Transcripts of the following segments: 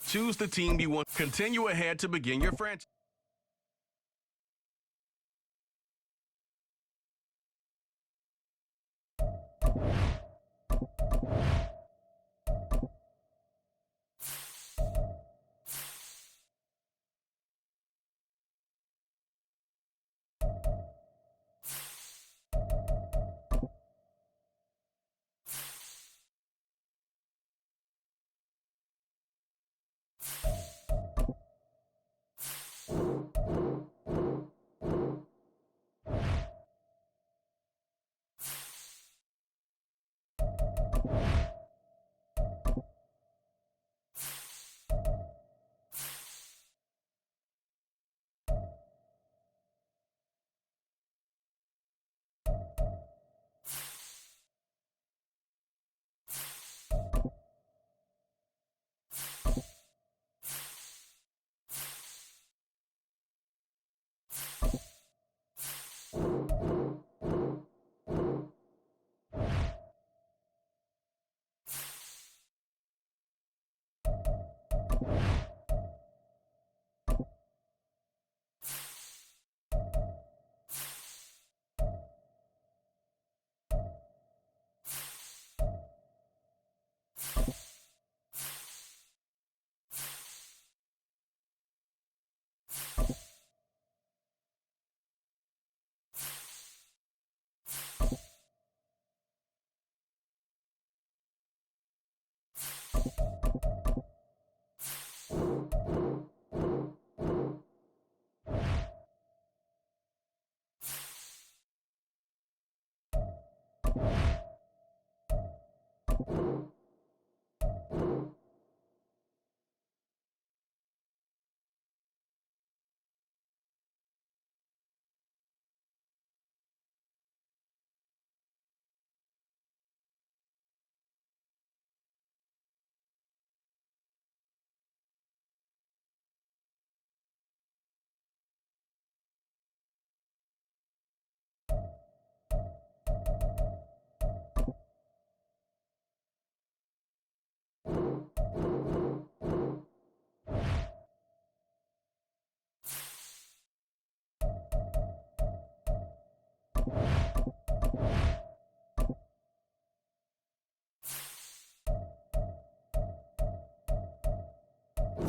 Choose the team you want. Continue ahead to begin your franchise.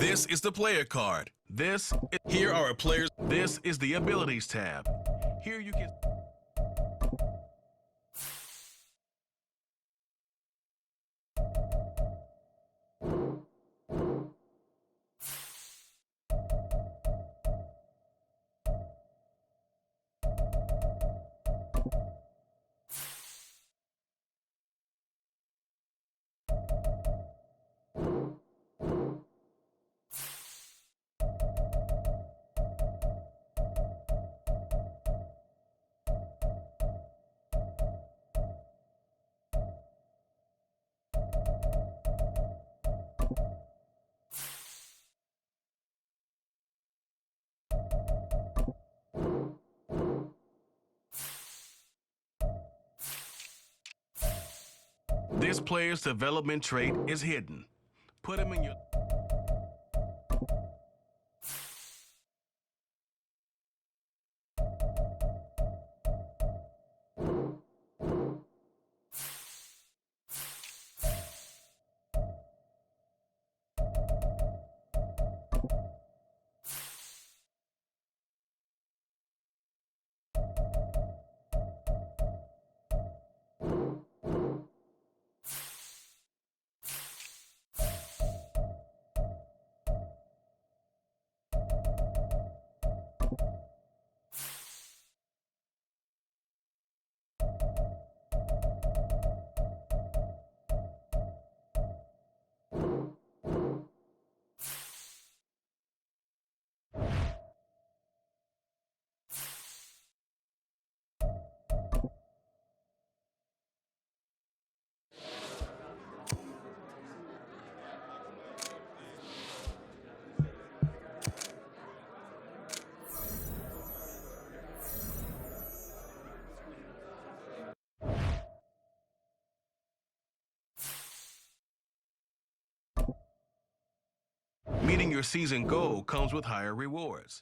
This is the player card. Here are our players. This is the abilities tab. Here you can. This player's development trait is hidden. Put him in your. Meeting your season goal comes with higher rewards.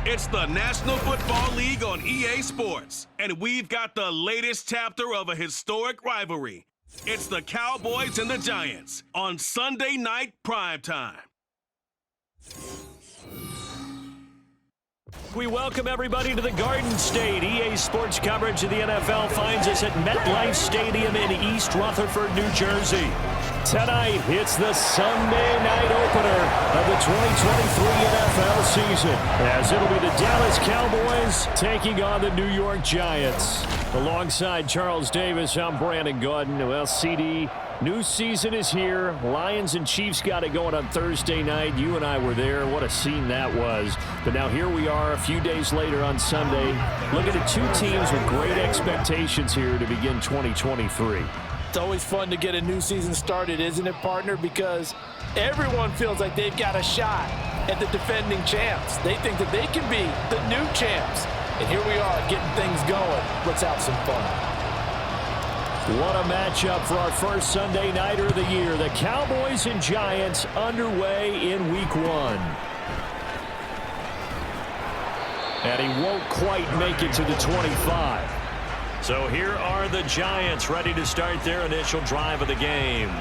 It's the National Football League on EA Sports, and we've got the latest chapter of a historic rivalry. It's the Cowboys and the Giants on Sunday night primetime. We welcome everybody to the Garden State. EA Sports coverage of the NFL finds us at MetLife Stadium in East Rutherford, New Jersey. Tonight, it's the Sunday night opener of the 2023 NFL season, as it'll be the Dallas Cowboys taking on the New York Giants. Alongside Charles Davis, I'm Brandon Gaudin. Well, CD, new season is here. Lions and Chiefs got it going on Thursday night. You and I were there. What a scene that was. But now here we are a few days later on Sunday, looking at two teams with great expectations here to begin 2023. It's always fun to get a new season started, isn't it, partner? Because everyone feels like they've got a shot at the defending champs. They think that they can be the new champs. And here we are getting things going. Let's have some fun. What a matchup for our first Sunday nighter of the year. The Cowboys and Giants underway in Week 1. And he won't quite make it to the 25. So here are the Giants ready to start their initial drive of the game.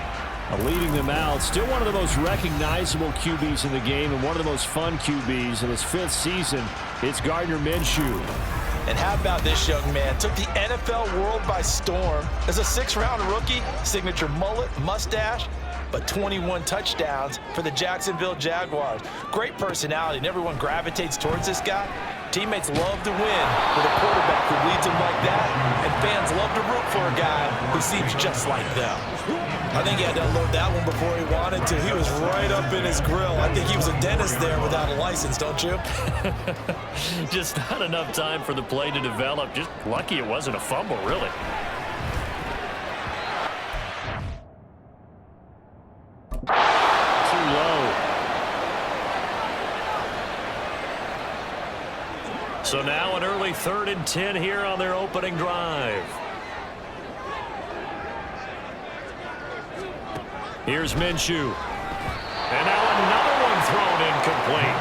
Leading them out, still one of the most recognizable QBs in the game and one of the most fun QBs in his 5th season. It's Gardner Minshew. And how about this young man? Took the NFL world by storm as a 6th-round rookie, signature mullet, mustache, but 21 touchdowns for the Jacksonville Jaguars. Great personality, and everyone gravitates towards this guy. Teammates love to win with a quarterback who leads them like that, and fans love to root for a guy who seems just like them. I think he had to unload that one before he wanted to. He was right up in his grill. I think he was a dentist there without a license, don't you? Just not enough time for the play to develop. Just lucky it wasn't a fumble, really. Too low. So now an early 3rd and 10 here on their opening drive. Here's Minshew. And now another one thrown incomplete.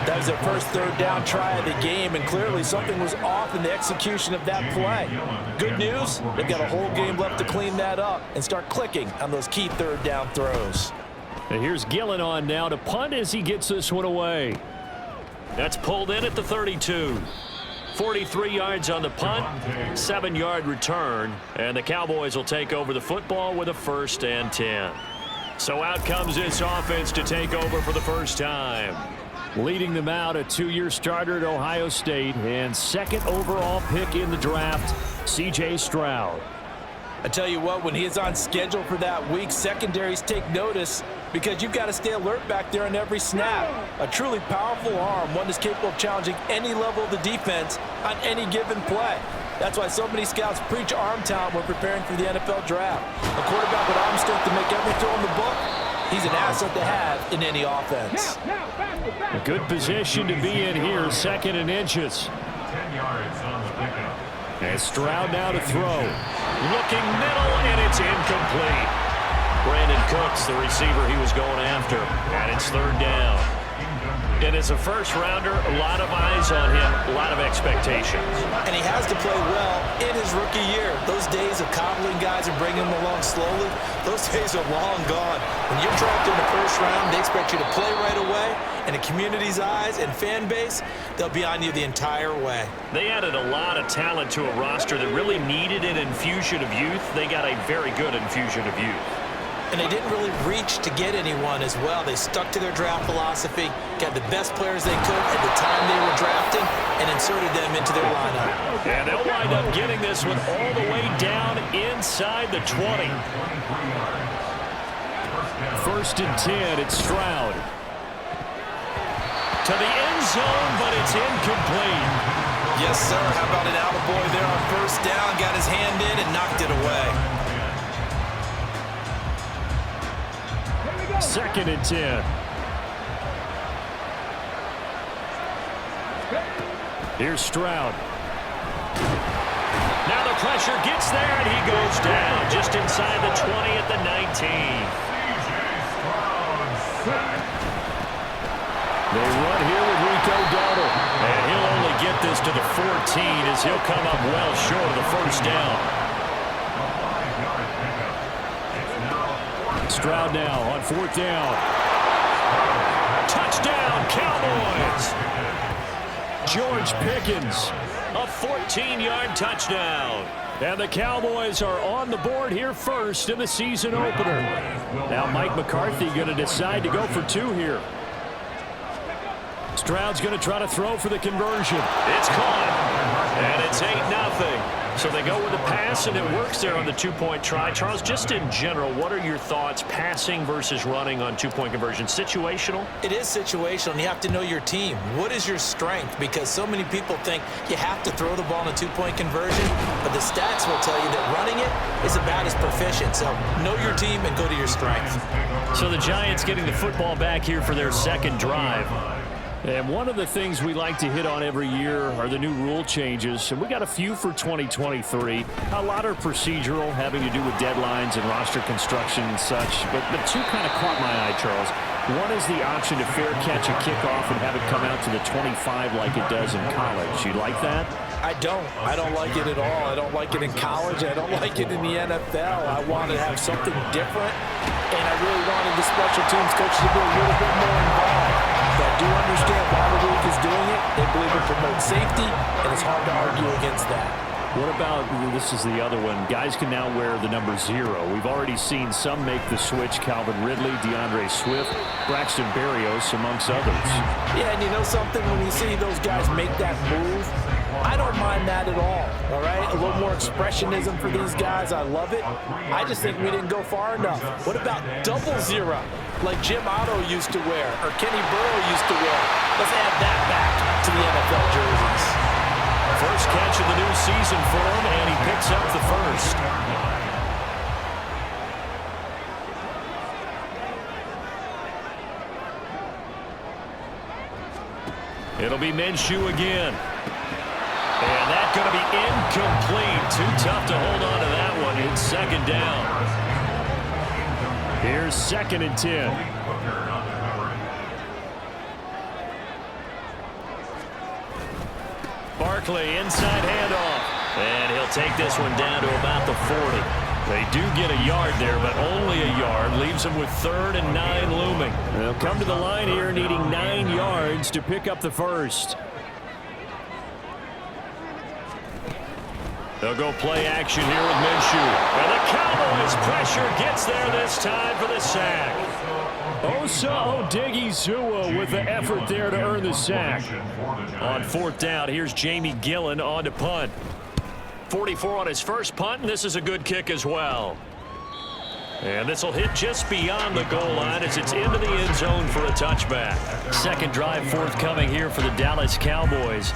That was their first 3rd down try of the game, and clearly something was off in the execution of that play. Good news, they've got a whole game left to clean that up and start clicking on those key 3rd down throws. And here's Gillen on now to punt as he gets this one away. That's pulled in at the 32. 43 yards on the punt, 7-yard return, and the Cowboys will take over the football with a 1st and 10. So out comes this offense to take over for the first time. Leading them out, a 2-year starter at Ohio State and 2nd overall pick in the draft, C.J. Stroud. I tell you what, when he is on schedule for that week, secondaries take notice because you've got to stay alert back there on every snap. A truly powerful arm, one that's capable of challenging any level of the defense on any given play. That's why so many scouts preach arm talent when preparing for the NFL draft. A quarterback with arm strength to make every throw in the book, he's an asset to have in any offense. A good position to be in here, 2nd and inches. 10 yards on the pickup. And Stroud now to throw. Looking middle, and it's incomplete. Brandon Cooks, the receiver he was going after. And it's 3rd down. And as a first-rounder, a lot of eyes on him, a lot of expectations. And he has to play well in his rookie year. Those days of coddling guys and bringing them along slowly, those days are long gone. When you're drafted in the first round, they expect you to play right away. And the community's eyes and fan base, they'll be on you the entire way. They added a lot of talent to a roster that really needed an infusion of youth. They got a very good infusion of youth. And they didn't really reach to get anyone as well. They stuck to their draft philosophy, got the best players they could at the time they were drafting, and inserted them into their lineup. And they'll wind up getting this one all the way down inside the 20. First and 10, it's Stroud. To the end zone, but it's incomplete. Yes, sir. How about an attaboy there on first down? Got his hand in and knocked it away. Second and 10. Here's Stroud. Now the pressure gets there, and he goes down just inside the 20 at the 19. They run here with Rico Dowdle. And he'll only get this to the 14 as he'll come up well short of the first down. Stroud now on fourth down. Touchdown, Cowboys! George Pickens, a 14-yard touchdown. And the Cowboys are on the board here first in the season opener. Now Mike McCarthy going to decide to go for two here. Stroud's going to try to throw for the conversion. It's caught, and it's 8-0. So they go with a pass, and it works there on the two-point try. Charles, just in general, what are your thoughts passing versus running on two-point conversion? Situational? It is situational, and you have to know your team. What is your strength? Because so many people think you have to throw the ball in a two-point conversion, but the stats will tell you that running it is about as proficient. So know your team and go to your strength. So the Giants getting the football back here for their second drive. And one of the things we like to hit on every year are the new rule changes. And we got a few for 2023. A lot are procedural, having to do with deadlines and roster construction and such. But two kind of caught my eye, Charles. One is the option to fair catch a kickoff and have it come out to the 25 like it does in college. You like that? I don't. I don't like it at all. I don't like it in college. I don't like it in the NFL. I want to have something different. And I really wanted the special teams coaches to be a little bit more involved. But I do understand why the league is doing it. They believe it promotes safety, and it's hard to argue against that. What about, this is the other one, guys can now wear the number 0. We've already seen some make the switch, Calvin Ridley, DeAndre Swift, Braxton Berrios, amongst others. Yeah, and you know something, when you see those guys make that move, I don't mind that at all right? A little more expressionism for these guys. I love it. I just think we didn't go far enough. What about double 0, like Jim Otto used to wear or Kenny Burrow used to wear? Let's add that back to the NFL jerseys. First catch of the new season for him, and he picks up the first. It'll be Minshew again. And that's going to be incomplete. Too tough to hold on to that one. It's second down. Here's 2nd and 10. Barkley inside handoff. And he'll take this one down to about the 40. They do get a yard there, but only a yard. Leaves them with 3rd and 9 looming. They'll come to the line here needing 9 yards to pick up the first. They'll go play action here with Minshew. And the Cowboys pressure gets there this time for the sack. Osa Odighizuwa with the effort there to earn the sack. On 4th down, here's Jamie Gillen on to punt. 44 on his first punt, and this is a good kick as well. And this will hit just beyond the goal line as it's into the end zone for a touchback. Second drive forthcoming here for the Dallas Cowboys.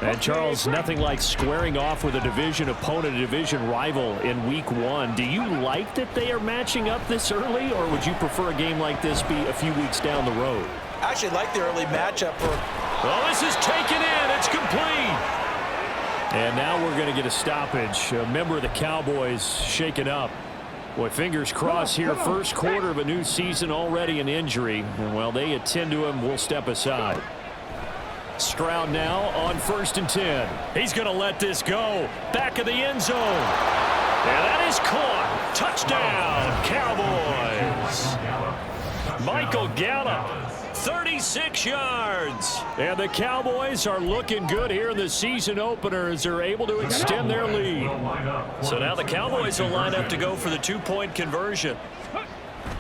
And, Charles, nothing like squaring off with a division opponent, a division rival in Week 1. Do you like that they are matching up this early, or would you prefer a game like this be a few weeks down the road? I actually like the early matchup. Well, this is taken in. It's complete. And now we're going to get a stoppage. A member of the Cowboys shaken up. Boy, fingers crossed here. First quarter of a new season, already an injury. And while they attend to him, we'll step aside. Stroud now on 1st and 10. He's going to let this go. Back of the end zone. And that is caught. Touchdown, Cowboys. Michael Gallup, 36 yards. And the Cowboys are looking good here in the season opener as they're able to extend their lead. So now the Cowboys will line up to go for the 2-point conversion.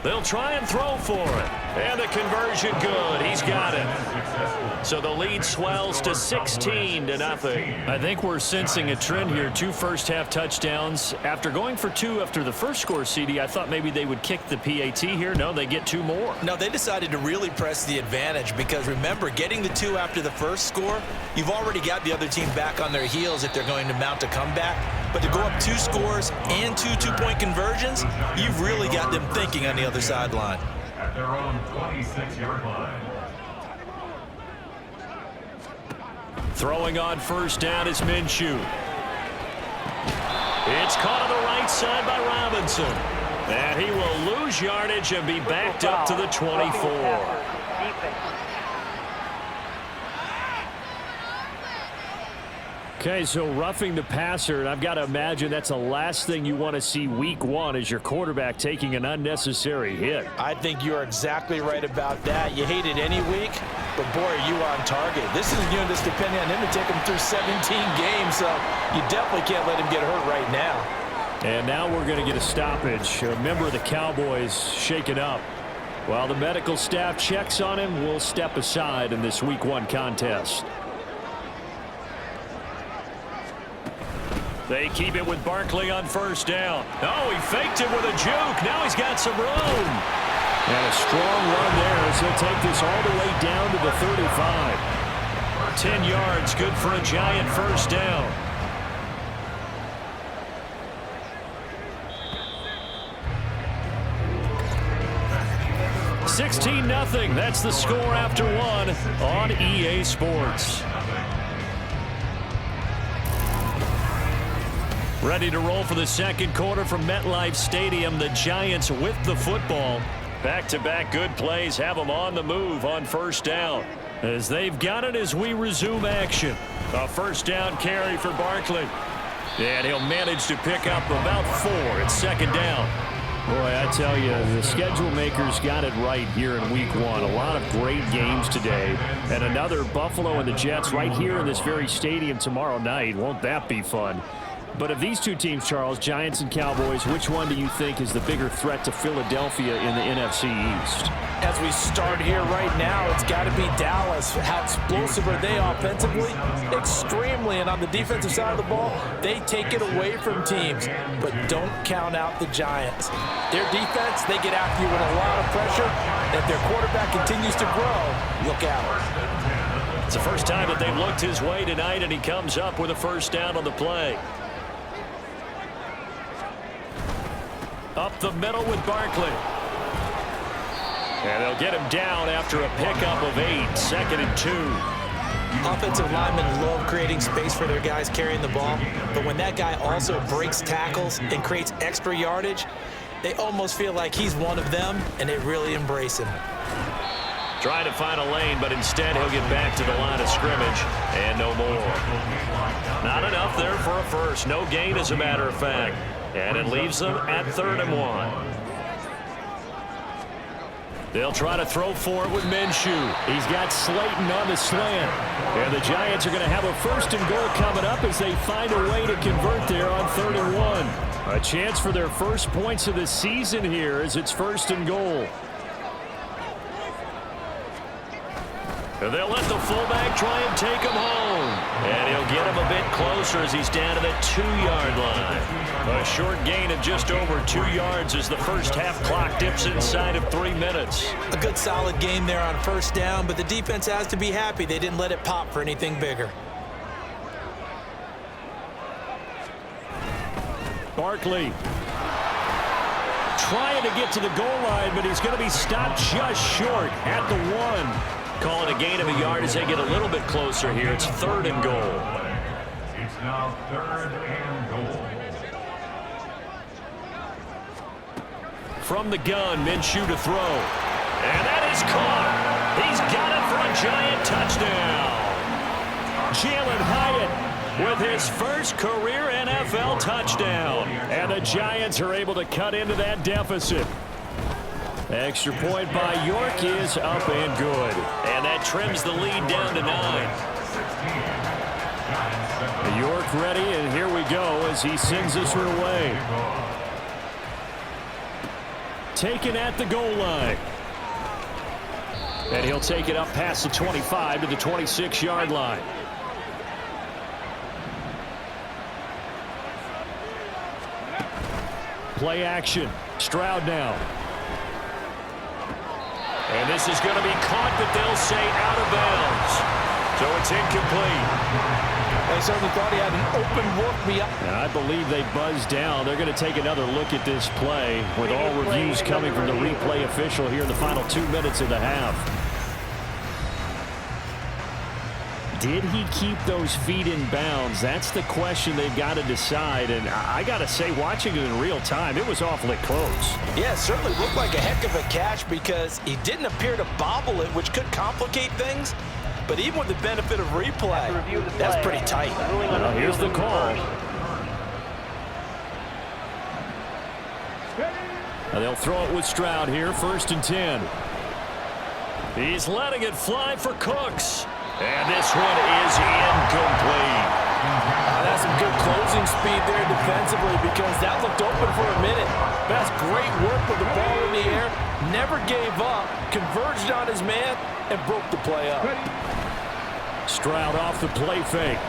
They'll try and throw for it. And the conversion good. He's got it. So the lead swells to 16-0. I think we're sensing a trend here. 2 first-half touchdowns. After going for 2 after the first score, CD, I thought maybe they would kick the PAT here. No, they get 2 more. No, they decided to really press the advantage because, remember, getting the 2 after the first score, you've already got the other team back on their heels if they're going to mount a comeback. But to go up 2 scores and 2 2-point conversions, you've really got them thinking on the other sideline. At their own 26-yard line. Throwing on 1st down is Minshew. It's caught on the right side by Robinson. And he will lose yardage and be backed up to the 24. Okay, so roughing the passer, and I've got to imagine that's the last thing you want to see week 1 as your quarterback taking an unnecessary hit. I think you're exactly right about that. You hate it any week, but boy, are you on target. This is just depending on him to take him through 17 games, so you definitely can't let him get hurt right now. And now we're going to get a stoppage. A member of the Cowboys shaken up. While the medical staff checks on him, we'll step aside in this week 1 contest. They keep it with Barkley on 1st down. Oh, he faked it with a juke. Now he's got some room. And a strong run there as he'll take this all the way down to the 35. 10 yards, good for a Giant 1st down. $16-0. That's the score after 1 on EA Sports. Ready to roll for the second quarter from MetLife Stadium. The Giants with the football. Back-to-back good plays have them on the move on 1st down. As they've got it as we resume action. A 1st down carry for Barkley. And he'll manage to pick up about 4 at 2nd down. Boy, I tell you, the schedule makers got it right here in week 1. A lot of great games today. And another Buffalo and the Jets right here in this very stadium tomorrow night. Won't that be fun? But of these 2 teams, Charles, Giants and Cowboys, which one do you think is the bigger threat to Philadelphia in the NFC East? As we start here right now, it's got to be Dallas. How explosive are they offensively? Extremely. And on the defensive side of the ball, they take it away from teams. But don't count out the Giants. Their defense, they get after you with a lot of pressure. If their quarterback continues to grow, look out. It's the first time that they've looked his way tonight, and he comes up with a 1st down on the play. Up the middle with Barkley. And they'll get him down after a pickup of 8. 2nd and 2. Offensive linemen love creating space for their guys carrying the ball. But when that guy also breaks tackles and creates extra yardage, they almost feel like he's one of them, and they really embrace him. Trying to find a lane, but instead he'll get back to the line of scrimmage. And no more. Not enough there for a first. No gain, as a matter of fact. And it leaves them at 3rd and 1. They'll try to throw for it with Minshew. He's got Slayton on the slant. And the Giants are going to have a 1st and goal coming up as they find a way to convert there on 3rd and 1. A chance for their first points of the season here as it's 1st and goal. And they'll let the fullback try and take him home. And he'll get him a bit closer as he's down to the 2-yard line. A short gain of just over 2 yards as the first half clock dips inside of 3 minutes. A good solid game there on 1st down, but the defense has to be happy they didn't let it pop for anything bigger. Barkley trying to get to the goal line, but he's going to be stopped just short at the 1. Calling a gain of a yard as they get a little bit closer here. It's 3rd and goal. It's now 3rd and goal. from the gun. Minshew to throw. And that is caught. He's got it for a Giant touchdown. Jalen Hyatt with his first career NFL touchdown. And the Giants are able to cut into that deficit. Extra point by York is up and good. And that trims the lead down to 9. York ready, and here we go as he sends this one away. Taken at the goal line. And he'll take it up past the 25 to the 26-yard line. Play action. Stroud now. And this is going to be caught, but they'll say out of bounds. So it's incomplete. They certainly thought he had an open look beyond. And I believe they buzzed down. They're going to take another look at this play with all reviews coming from the replay official here in the final 2 minutes of the half. Did he keep those feet in bounds? That's the question they've got to decide. And I got to say, watching it in real time, it was awfully close. Yeah, it certainly looked like a heck of a catch because he didn't appear to bobble it, which could complicate things. But even with the benefit of replay, that's pretty tight. Well, here's the call. Now they'll throw it with Stroud here, 1st and 10. He's letting it fly for Cooks. And this one is incomplete. That's some good closing speed there defensively because that looked open for a minute. That's great work with the ball in the air. Never gave up, converged on his man, and broke the play up. Stroud off the play fake.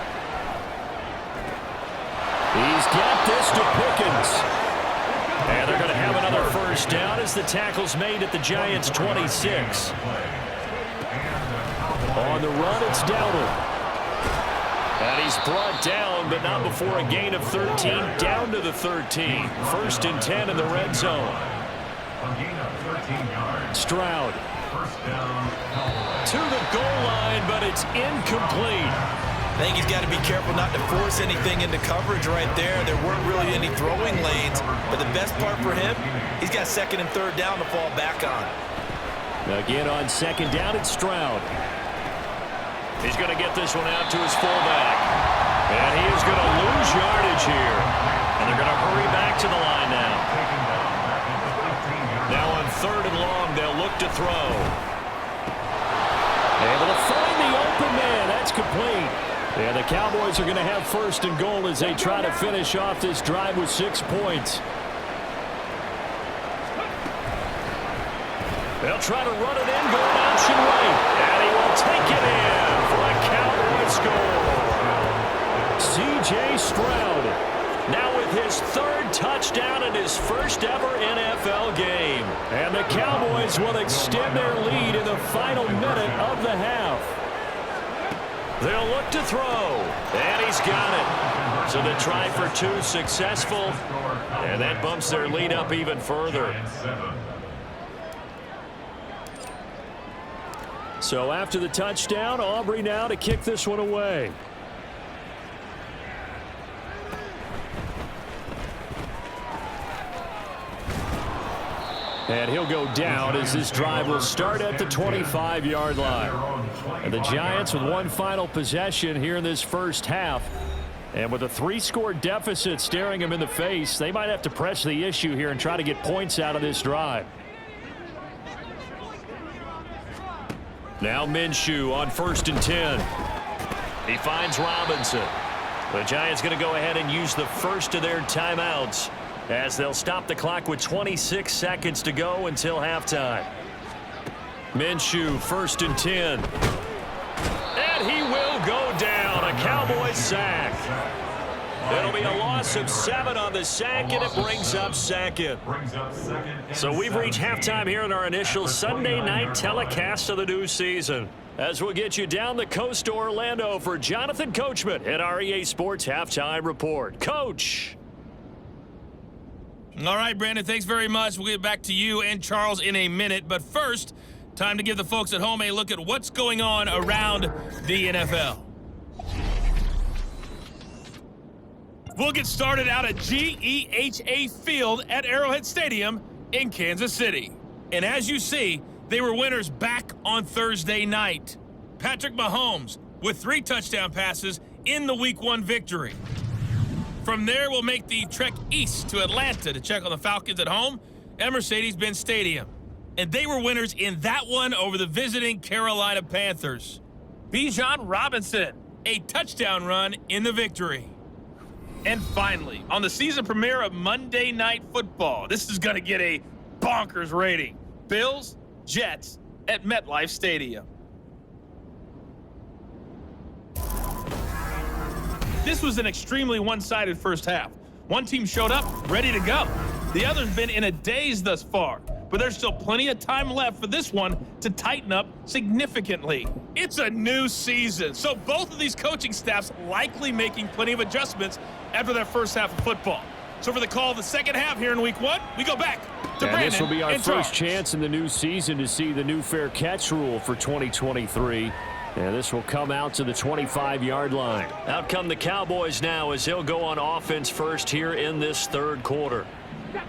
He's got this to Pickens. And they're going to have another first down as the tackle's made at the Giants' 26. On the run, it's Dowdle. And he's brought down, but not before a gain of 13, down to the 13. 1st and 10 in the red zone. Stroud. To the goal line, but it's incomplete. I think he's got to be careful not to force anything into coverage right there. There weren't really any throwing lanes, but the best part for him, he's got 2nd and 3rd down to fall back on. Again on 2nd down, it's Stroud. He's going to get this one out to his fullback. And he is going to lose yardage here. And they're going to hurry back to the line now. Now on 3rd and long, they'll look to throw. Able to find the open man. That's complete. And the Cowboys are going to have 1st and goal as they try to finish off this drive with 6 points. They'll try to run it in, going option right. And he will take it in for a Cowboy score. C.J. Stroud now with his 3rd touchdown in his first ever NFL game. And the Cowboys will extend their lead in the final minute of the half. They'll look to throw. And he's got it. So the try for 2 successful. And that bumps their lead up even further. So after the touchdown, Aubrey now to kick this one away. And he'll go down as this drive will start at the 25-yard line. And the Giants with one final possession here in this first half. And with a 3-score deficit staring them in the face, they might have to press the issue here and try to get points out of this drive. Now Minshew on 1st and 10. He finds Robinson. The Giants going to go ahead and use the first of their timeouts as they'll stop the clock with 26 seconds to go until halftime. Minshew, 1st and 10. And he will go down. A Cowboys sack. It'll be a loss of 7 on the sack, and it brings up 2nd. So we've reached halftime here in our initial Sunday night telecast of the new season. As we'll get you down the coast to Orlando for Jonathan Coachman at our EA Sports Halftime Report. Coach. All right, Brandon, thanks very much. We'll get back to you and Charles in a minute. But first, time to give the folks at home a look at what's going on around the NFL. We'll get started out at GEHA Field at Arrowhead Stadium in Kansas City. And as you see, they were winners back on Thursday night. Patrick Mahomes with 3 touchdown passes in the Week 1 victory. From there, we'll make the trek east to Atlanta to check on the Falcons at home at Mercedes-Benz Stadium. And they were winners in that one over the visiting Carolina Panthers. Bijan Robinson, a touchdown run in the victory. And finally, on the season premiere of Monday Night Football, this is going to get a bonkers rating. Bills, Jets at MetLife Stadium. This was an extremely one-sided first half. One team showed up, ready to go. The other's been in a daze thus far, but there's still plenty of time left for this one to tighten up significantly. It's a new season, so both of these coaching staffs likely making plenty of adjustments after their first half of football. So for the call of the second half here in Week 1, we go back to Brandon. This will be our in first charge. chance in the new season to see the new fair catch rule for 2023. And this will come out to the 25-yard line. Out come the Cowboys now as they'll go on offense first here in this third quarter.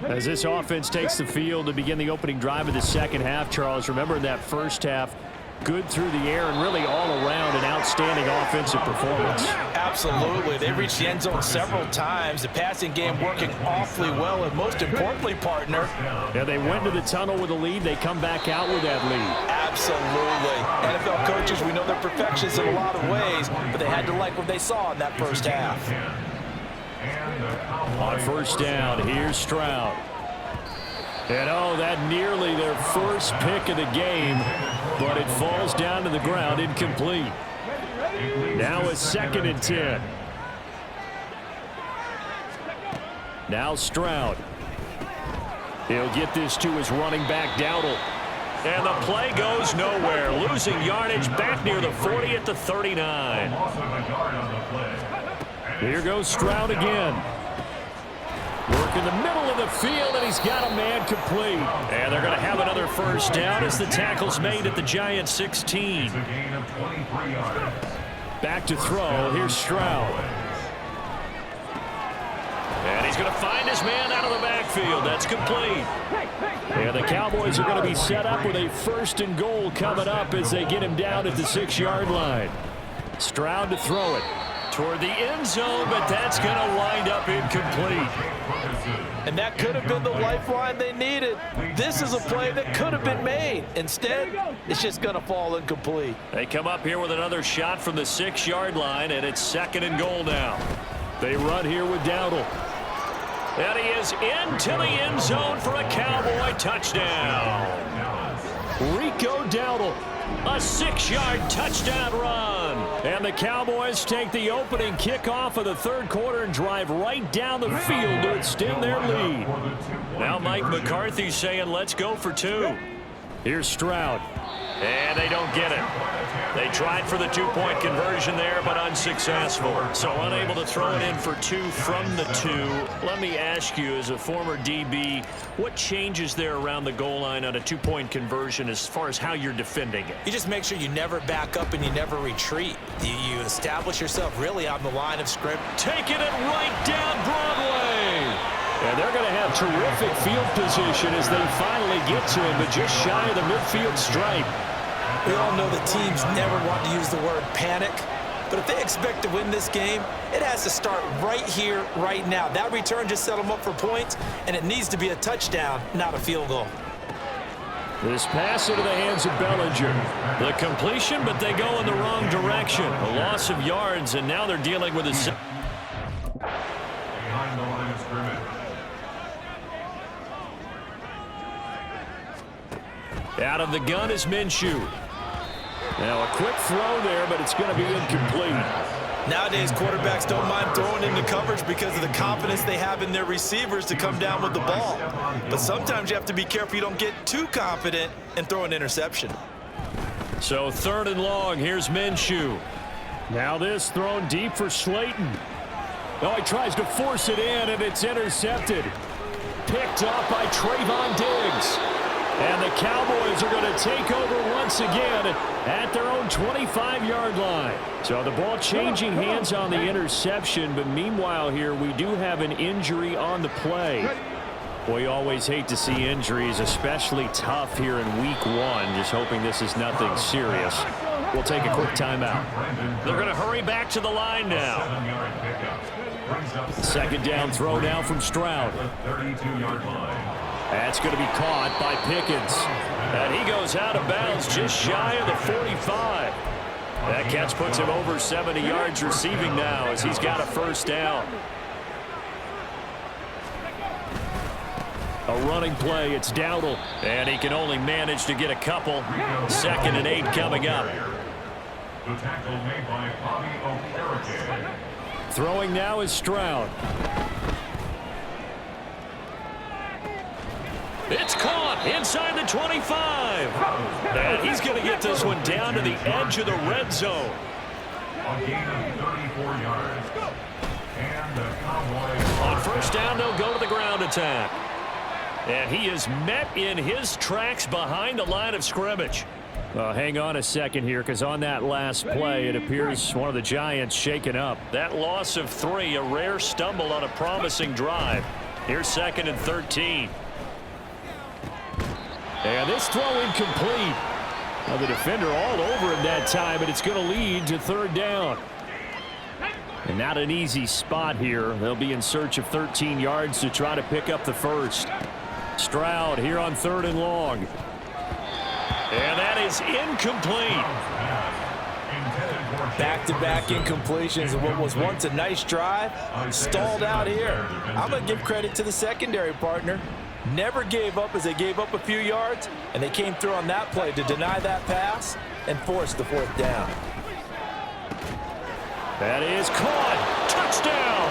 As this offense takes the field to begin the opening drive of the second half, Charles, remember in that first half, good through the air and really all around an outstanding offensive performance. Absolutely. They reached the end zone several times. The passing game working awfully well, and most importantly, partner. Yeah, they went to the tunnel with a lead. They come back out with that lead. Absolutely. NFL coaches, we know they're perfectionists in a lot of ways, but they had to like what they saw in that first half. On first down, here's Stroud. And oh, that nearly their first pick of the game, but it falls down to the ground, incomplete. Now it's 2nd and 10. Now Stroud. He'll get this to his running back, Dowdle. And the play goes nowhere, losing yardage back near the 40 at the 39. Here goes Stroud again. Work in the middle of the field, and he's got a man complete. And they're going to have another first down as the tackle's made at the Giants' 16. Back to throw. Here's Stroud. And he's going to find his man out of the backfield. That's complete. And the Cowboys are going to be set up with a 1st and goal coming up as they get him down at the 6-yard line. Stroud to throw it toward the end zone, but that's going to wind up incomplete. And that could have been the lifeline they needed. This is a play that could have been made. Instead, it's just going to fall incomplete. They come up here with another shot from the 6-yard line, and it's 2nd and goal now. They run here with Dowdle. And he is into the end zone for a Cowboy touchdown. Rico Dowdle, a 6-yard touchdown run. And the Cowboys take the opening kickoff of the third quarter and drive right down the field to extend their lead. Now Mike McCarthy saying, let's go for 2. Here's Stroud. And they don't get it. They tried for the 2-point conversion there, but unsuccessful. So unable to throw it in for 2 from the 2. Let me ask you, as a former DB, what changes there around the goal line on a 2-point conversion as far as how you're defending it? You just make sure you never back up and you never retreat. You establish yourself really on the line of scrimmage. Taking it right down Broadway. And they're going to have terrific field position as they finally get to him, but just shy of the midfield stripe. We all know that teams never want to use the word panic, but if they expect to win this game, it has to start right here, right now. That return just set them up for points, and it needs to be a touchdown, not a field goal. This pass into the hands of Bellinger. The completion, but they go in the wrong direction. A loss of yards, and now they're dealing with a... Behind the line of scrimmage. Out of the gun is Minshew. Now a quick throw there, but it's going to be incomplete. Nowadays, quarterbacks don't mind throwing into coverage because of the confidence they have in their receivers to come down with the ball. But sometimes you have to be careful you don't get too confident and throw an interception. So 3rd and long, here's Minshew. Now this thrown deep for Slayton. Oh, he tries to force it in, and it's intercepted. Picked up by Trayvon Diggs. And the Cowboys are going to take over once again at their own 25-yard line. So the ball changing hands on the interception, but meanwhile here we do have an injury on the play. We always hate to see injuries, especially tough here in week 1. Just hoping this is nothing serious. We'll take a quick timeout. They're going to hurry back to the line now. Second down throw now from Stroud. That's going to be caught by Pickens. And he goes out of bounds just shy of the 45. That catch puts him over 70 yards receiving now as he's got a first down. A running play, it's Dowdle, and he can only manage to get a couple. 2nd and 8 coming up. The tackle made by Bobby Okereke. Throwing now is Stroud. It's caught inside the 25. And he's going to get this one down to the edge of the red zone. A gain of 34 yards. And the Cowboys On first down, they'll go to the ground attack. And he is met in his tracks behind the line of scrimmage. Hang on a second here, because on that last play, it appears one of the Giants shaken up. That loss of 3, a rare stumble on a promising drive. Here's 2nd and 13. And this throw incomplete. Well, the defender all over him that time, and it's going to lead to 3rd down. And not an easy spot here. They'll be in search of 13 yards to try to pick up the first. Stroud here on 3rd and long. And that is incomplete. Back-to-back incompletions of what was once a nice drive, stalled out here. I'm going to give credit to the secondary partner. Never gave up as they gave up a few yards, and they came through on that play to deny that pass and force the 4th down. That is caught. Touchdown.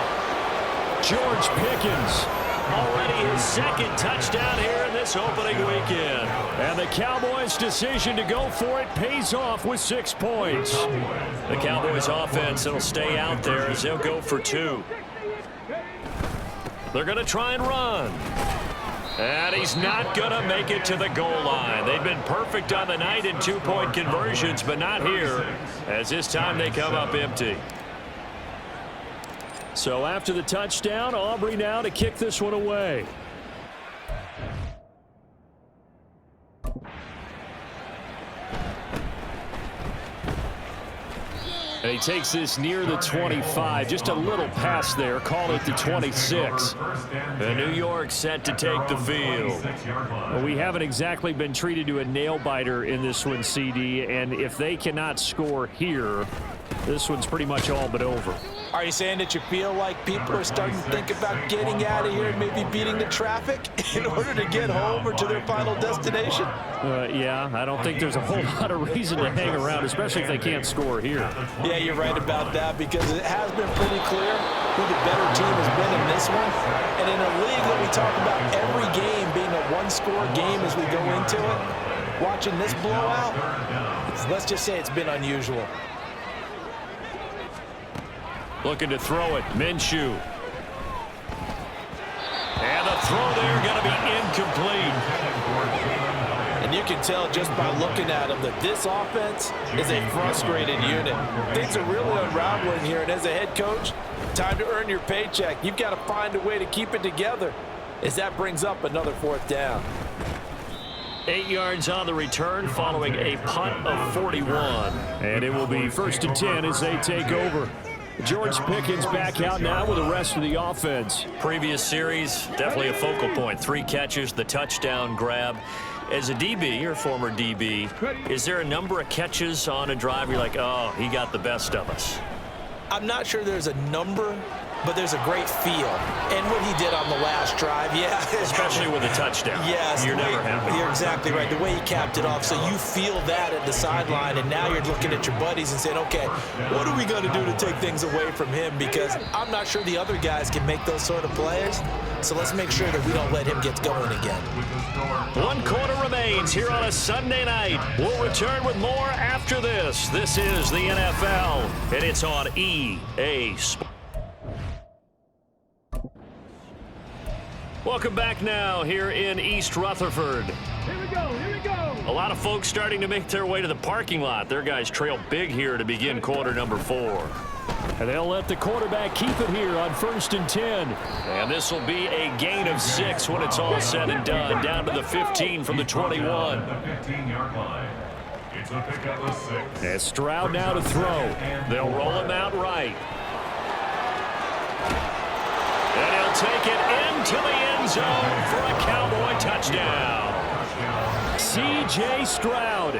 George Pickens. Already his 2nd touchdown here in this opening weekend. And the Cowboys' decision to go for it pays off with 6 points. The Cowboys' offense will stay out there as they'll go for 2. They're going to try and run. And he's not going to make it to the goal line. They've been perfect on the night in 2-point conversions, but not here, as this time they come up empty. So after the touchdown, Aubrey now to kick this one away. And he takes this near the 25. Just a little pass there. Call it the 26. And New York set to take the field. Well, we haven't exactly been treated to a nail-biter in this one, CD. And if they cannot score here, this one's pretty much all but over. Are you saying that you feel like people are starting to think about getting out of here and maybe beating the traffic in order to get home or to their final destination? Yeah, I don't think there's a whole lot of reason to hang around, especially if they can't score here. Yeah, you're right about that, because it has been pretty clear who the better team has been in this one. And in a league that we talk about every game being a one-score game as we go into it, watching this blowout, let's just say it's been unusual. Looking to throw it, Minshew. And the throw there going to be incomplete. And you can tell just by looking at them that this offense is a frustrated unit. Things are really unraveling here, and as a head coach, time to earn your paycheck. You've got to find a way to keep it together as that brings up another 4th down. 8 yards on the return following a punt of 41. And it will be 1st and 10 as they take over. George Pickens back out now with the rest of the offense. Previous series, definitely a focal point. 3 catches, the touchdown grab. As a DB, or former DB, is there a number of catches on a drive you're like, oh, he got the best of us? I'm not sure there's a number, but there's a great feel. And what he did on the last drive, yeah. Especially with a touchdown. Yes. You're never happy. You're exactly right. The way he capped it off, so you feel that at the sideline, and now you're looking at your buddies and saying, okay, what are we going to do to take things away from him? Because I'm not sure the other guys can make those sort of plays, so let's make sure that we don't let him get going again. 1 quarter remains here on a Sunday night. We'll return with more after this. This is the NFL, and it's on EA Sports. Welcome back now here in East Rutherford. Here we go. A lot of folks starting to make their way to the parking lot. Their guys trail big here to begin quarter number 4. And they'll let the quarterback keep it here on 1st and 10. And this will be a gain of 6 when it's all said and done. Down to the 15 from the 21. The 15-yard line. It's a pickup of 6. And Stroud now to throw. They'll roll him out right. And he'll take it into the end zone for a Cowboy touchdown. C.J. Stroud,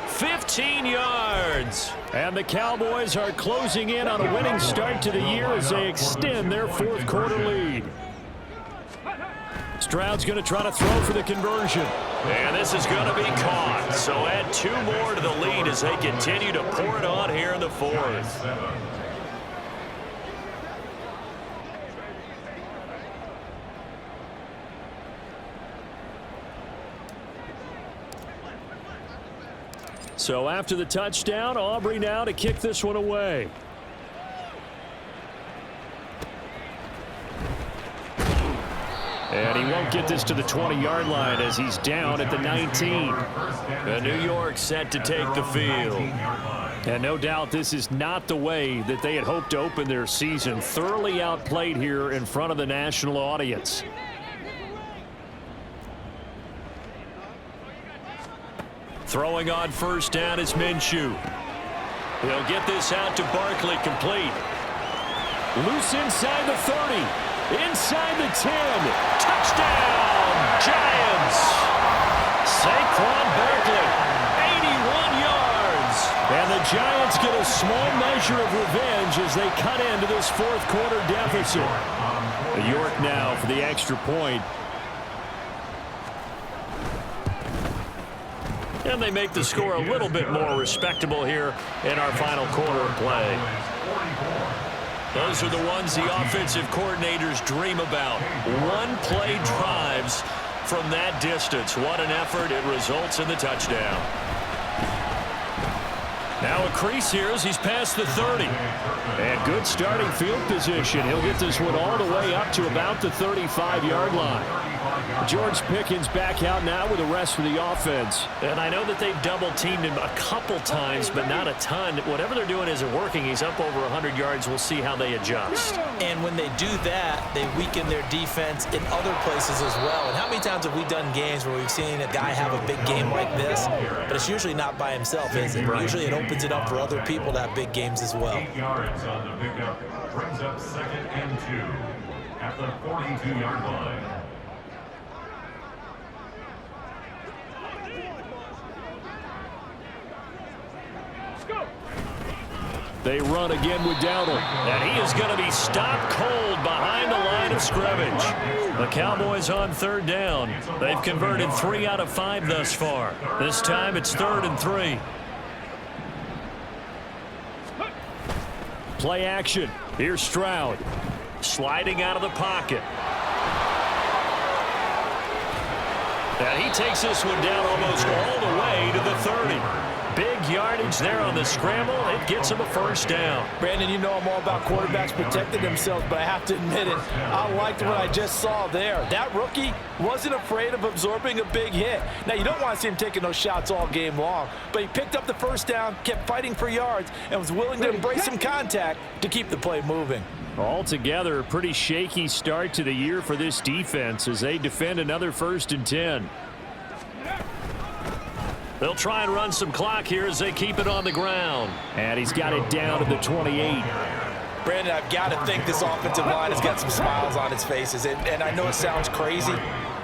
15 yards. And the Cowboys are closing in on a winning start to the year as they extend their 4th quarter lead. Stroud's going to try to throw for the conversion. And this is going to be caught. So add 2 more to the lead as they continue to pour it on here in the 4th. So after the touchdown, Aubrey now to kick this one away. And he won't get this to the 20-yard line as he's down at the 19. And New York set to take the field. And no doubt this is not the way that they had hoped to open their season. Thoroughly outplayed here in front of the national audience. Throwing on 1st down is Minshew. He'll get this out to Barkley, complete. Loose inside the 30. Inside the 10. Touchdown, Giants. Saquon Barkley, 81 yards. And the Giants get a small measure of revenge as they cut into this 4th quarter deficit. York now for the extra point. And they make the score a little bit more respectable here in our final quarter of play. Those are the ones the offensive coordinators dream about. One-play drives from that distance. What an effort. It results in the touchdown. Now a crease here as he's past the 30. And good starting field position. He'll get this one all the way up to about the 35-yard line. George Pickens back out now with the rest of the offense. And I know that they've double-teamed him a couple times, but not a ton. Whatever they're doing isn't working. He's up over 100 yards. We'll see how they adjust. And when they do that, they weaken their defense in other places as well. And how many times have we done games where we've seen a guy have a big game like this, but it's usually not by himself, is it? Usually it opens it up for other people to have big games as well. 8 yards on the pickup brings up 2nd and 2 at the 42-yard line. They run again with Dowdle. And he is going to be stopped cold behind the line of scrimmage. The Cowboys on 3rd down. They've converted 3 out of 5 thus far. This time it's 3rd and 3. Play action. Here's Stroud. Sliding out of the pocket. And he takes this one down almost all the way to the 30. Big yardage there on the scramble. It gets him a 1st down. Brandon, you know I'm all about quarterbacks protecting themselves, but I have to admit it, I liked what I just saw there. That rookie wasn't afraid of absorbing a big hit. Now, you don't want to see him taking those shots all game long, but he picked up the 1st down, kept fighting for yards, and was willing to embrace some contact to keep the play moving. Altogether, a pretty shaky start to the year for this defense as they defend another 1st and 10. They'll try and run some clock here as they keep it on the ground. And he's got it down to the 28. Brandon, I've got to think this offensive line has got some smiles on its faces. And I know it sounds crazy,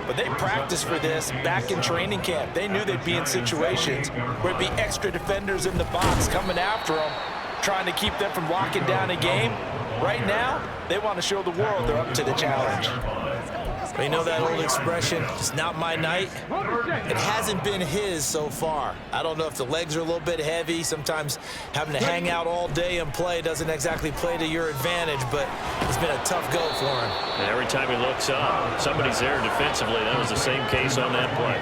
but they practiced for this back in training camp. They knew they'd be in situations where it'd be extra defenders in the box coming after them, trying to keep them from locking down a game. Right now, they want to show the world they're up to the challenge. You know that old expression, it's not my night? It hasn't been his so far. I don't know if the legs are a little bit heavy. Sometimes having to hang out all day and play doesn't exactly play to your advantage, but it's been a tough go for him. And every time he looks up, somebody's there defensively. That was the same case on that play.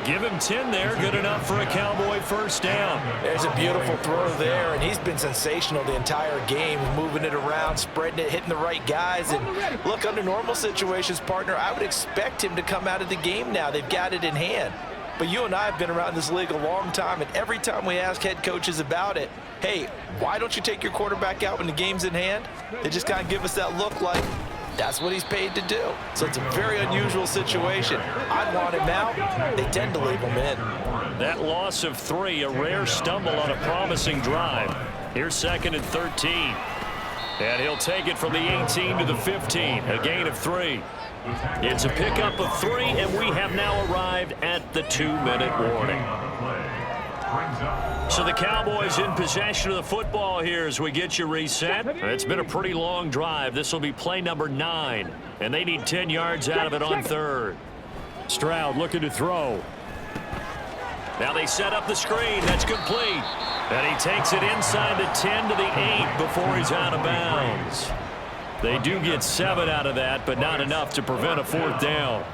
Give him 10 there, good enough for a Cowboy 1st down. There's a beautiful throw there, and he's been sensational the entire game, moving it around, spreading it, hitting the right guys. And look, under normal situations, partner, I would expect him to come out of the game now. They've got it in hand. But you and I have been around this league a long time, and every time we ask head coaches about it, hey, why don't you take your quarterback out when the game's in hand? They just kind of give us that look like that's what he's paid to do. So it's a very unusual situation. I'd want him out. They tend to leave him in. That loss of 3, a rare stumble on a promising drive. Here's 2nd and 13. And he'll take it from the 18 to the 15, a gain of 3. It's a pickup of 3, and we have now arrived at the 2-minute warning. So the Cowboys in possession of the football here as we get you reset. It's been a pretty long drive. This will be play number 9, and they need 10 yards out of it on 3rd. Stroud looking to throw. Now they set up the screen. That's complete. And he takes it inside the 10 to the 8 before he's out of bounds. They do get 7 out of that, but not enough to prevent a 4th down.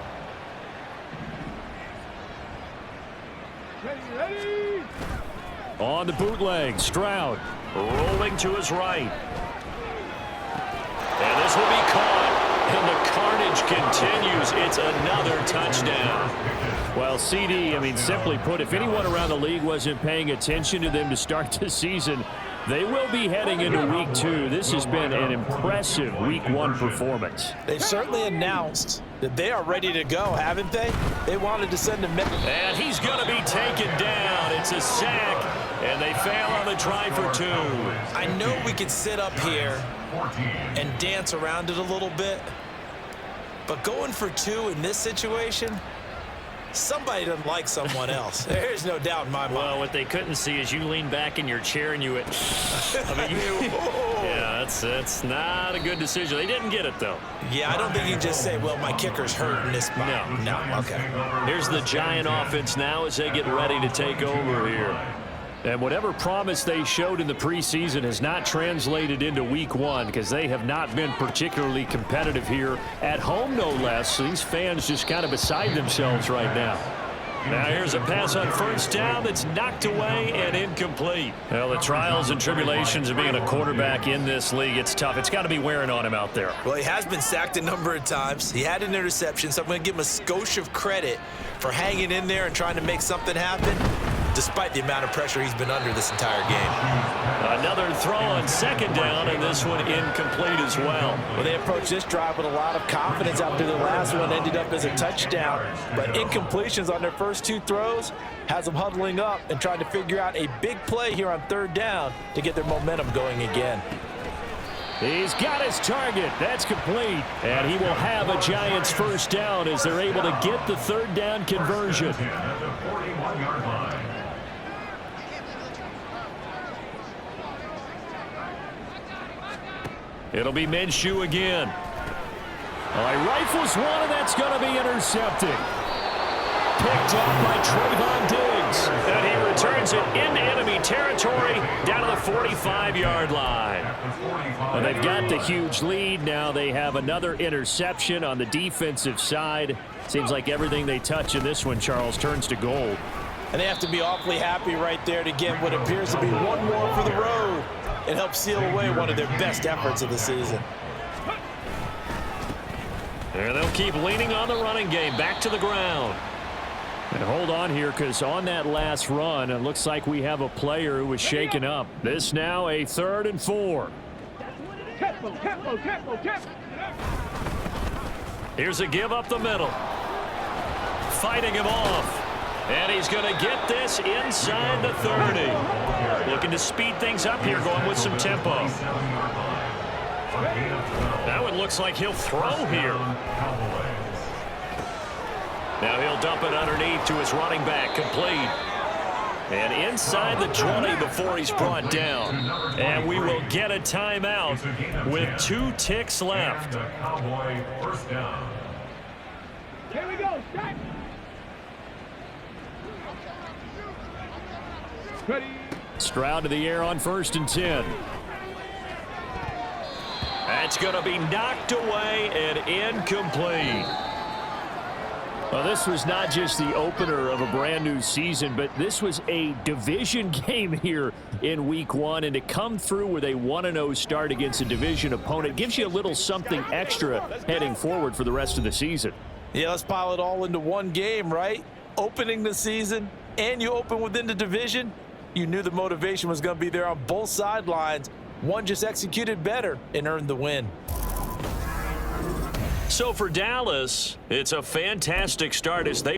Ready. On the bootleg, Stroud rolling to his right. And this will be caught. And the carnage continues. It's another touchdown. Well, CD, simply put, if anyone around the league wasn't paying attention to them to start the season, they will be heading into week 2. This has been an impressive week 1 performance. They've certainly announced that they are ready to go, haven't they? They wanted to send him. And he's going to be taken down. It's a sack, and they fail on the try for 2. I know we can sit up here and dance around it a little bit, but going for 2 in this situation, somebody doesn't like someone else. There's no doubt in my mind. Well, what they couldn't see is you lean back in your chair and you went, yeah, that's not a good decision. They didn't get it, though. Yeah, I don't think you can just say, well, my kicker's hurt in this spot. No, okay. Here's the Giant offense now as they get ready to take over here. And whatever promise they showed in the preseason has not translated into week 1 because they have not been particularly competitive here at home, no less. So these fans just kind of beside themselves right now. Now here's a pass on 1st down that's knocked away and incomplete. Well, the trials and tribulations of being a quarterback in this league, it's tough. It's got to be wearing on him out there. Well, he has been sacked a number of times. He had an interception, so I'm going to give him a skosh of credit for hanging in there and trying to make something happen, despite the amount of pressure he's been under this entire game. Another throw on 2nd down, and this one incomplete as well. Well, they approached this drive with a lot of confidence after the last one ended up as a touchdown. But incompletions on their first 2 throws has them huddling up and trying to figure out a big play here on 3rd down to get their momentum going again. He's got his target. That's complete. And he will have a Giants 1st down as they're able to get the 3rd down conversion. It'll be Minshew again. All right, rifles one, and that's going to be intercepted. Picked off by Trayvon Diggs. And he returns it into enemy territory down to the 45-yard line. And they've got the huge lead. Now they have another interception on the defensive side. Seems like everything they touch in this one, Charles, turns to gold. And they have to be awfully happy right there to get what appears to be one more for the road. It helps seal away one of their best efforts of the season. And they'll keep leaning on the running game. Back to the ground. And hold on here, because on that last run, it looks like we have a player who was shaken up. This now a 3rd and 4. Here's a give up the middle. Fighting him off. And he's going to get this inside the 30. Looking to speed things up here, going with some tempo. That one looks like he'll throw here. Now he'll dump it underneath to his running back, complete. And inside the 20 before he's brought down. And we will get a timeout with 2 ticks left. Here we go. Start. Ready. Stroud to the air on 1st and 10. That's going to be knocked away and incomplete. Well, this was not just the opener of a brand new season, but this was a division game here in week 1. And to come through with a 1-0 start against a division opponent gives you a little something extra heading forward for the rest of the season. Yeah, let's pile it all into one game, right? opening the season, and you open within the division, you knew the motivation was going to be there on both sidelines. One just executed better and earned the win. So for Dallas, it's a fantastic start as they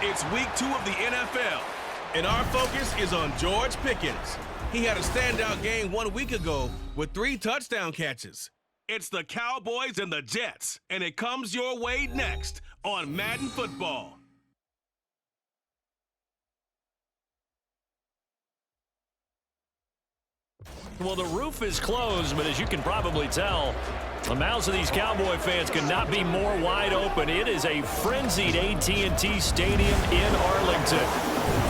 It's week 2 of the NFL, and our focus is on George Pickens. He had a standout game 1 week ago with 3 touchdown catches. It's the Cowboys and the Jets, and it comes your way next on Madden Football. Well, the roof is closed, but as you can probably tell, the mouths of these Cowboy fans could not be more wide open. It is a frenzied AT&T Stadium in Arlington.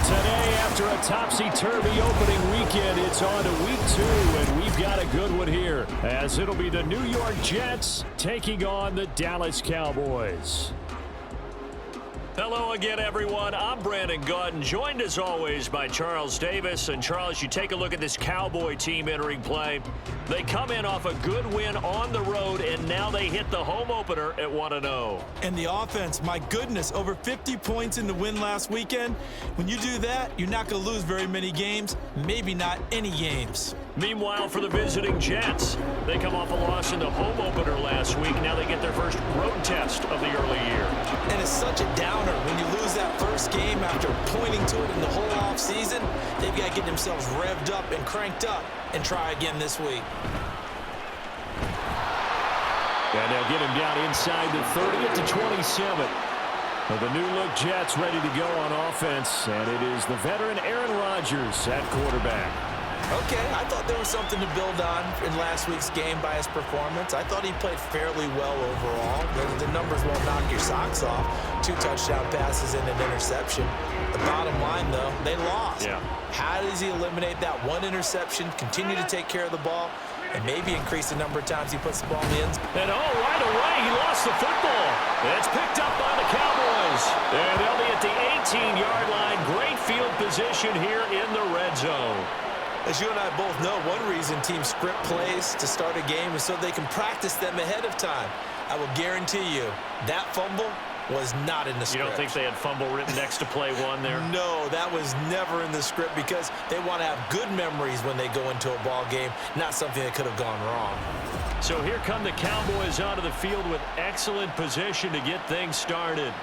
Today, after a topsy-turvy opening weekend, it's on to week 2, and we've got a good one here, as it'll be the New York Jets taking on the Dallas Cowboys. Hello again, everyone. I'm Brandon Gaudin, joined as always by Charles Davis. And Charles, you take a look at this Cowboy team entering play. They come in off a good win on the road, and now they hit the home opener at 1-0. And the offense, my goodness, over 50 points in the win last weekend. When you do that, you're not going to lose very many games, maybe not any games. Meanwhile, for the visiting Jets, they come off a loss in the home opener last week. Now they get their first road test of the early year. And it's such a downer when you lose that first game after pointing to it in the whole offseason. They've got to get themselves revved up and cranked up and try again this week. And they'll get him down inside the 30 at the 27. Well, the new-look Jets ready to go on offense, and it is the veteran Aaron Rodgers at quarterback. Okay, I thought there was something to build on in last week's game by his performance. I thought he played fairly well overall. The numbers won't knock your socks off. 2 touchdown passes and an interception. The bottom line, though, they lost. Yeah. How does he eliminate that 1 interception, continue to take care of the ball, and maybe increase the number of times he puts the ball in the end zone? And right away, he lost the football. It's picked up by the Cowboys. And they'll be at the 18-yard line. Great field position here in the red zone. As you and I both know, one reason teams script plays to start a game is so they can practice them ahead of time. I will guarantee you that fumble was not in the script. You don't think they had fumble written next to play one there? No, that was never in the script because they want to have good memories when they go into a ball game, not something that could have gone wrong. So here come the Cowboys onto the field with excellent position to get things started.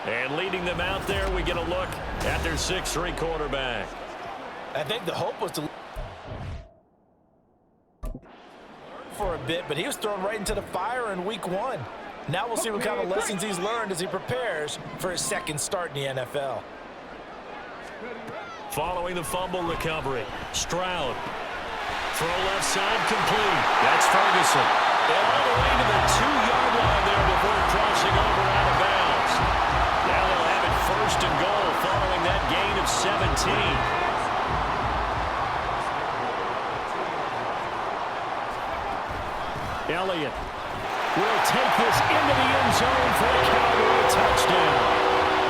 And leading them out there, we get a look at their 6'3" quarterback. I think the hope was to for a bit, but he was thrown right into the fire in week 1. Now we'll see what kind of lessons he's learned as he prepares for his second start in the NFL. Following the fumble recovery, Stroud. Throw left side complete. That's Ferguson. And all the way to the 2-yard line there before crossing over out of bounds. Now they'll have it first and goal following that gain of 17. Elliott will take this into the end zone for a Cowboy touchdown.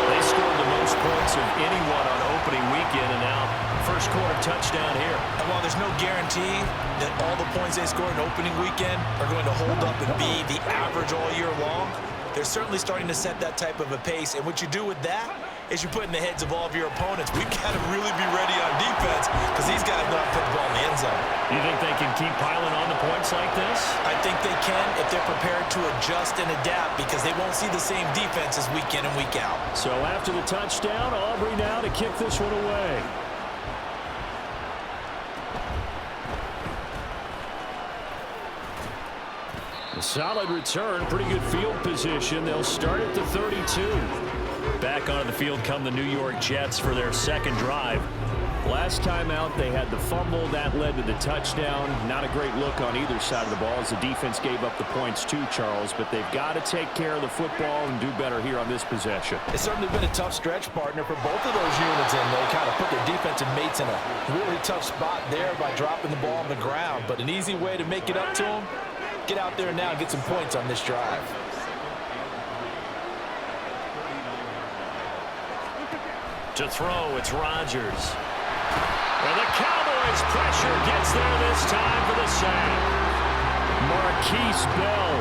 They scored the most points of anyone on opening weekend, and now first quarter touchdown here. And while there's no guarantee that all the points they scored in opening weekend are going to hold up and be the average all year long, they're certainly starting to set that type of a pace. And what you do with that is you put in the heads of all of your opponents, we've got to really be ready on defense because these guys know how to put the ball in the end zone. You think they can keep piling on the points like this? I think they can if they're prepared to adjust and adapt because they won't see the same defenses week in and week out. So after the touchdown, Aubrey now to kick this one away. A solid return, pretty good field position. They'll start at the 32. Back onto the field come the New York Jets for their second drive. Last time out, they had the fumble. That led to the touchdown. Not a great look on either side of the ball as the defense gave up the points too, Charles. But they've got to take care of the football and do better here on this possession. It's certainly been a tough stretch, partner, for both of those units, and they kind of put their defensive mates in a really tough spot there by dropping the ball on the ground. But an easy way to make it up to them, get out there now and get some points on this drive. To throw, it's Rodgers. And the Cowboys pressure gets there this time for the sack. Marquise Bell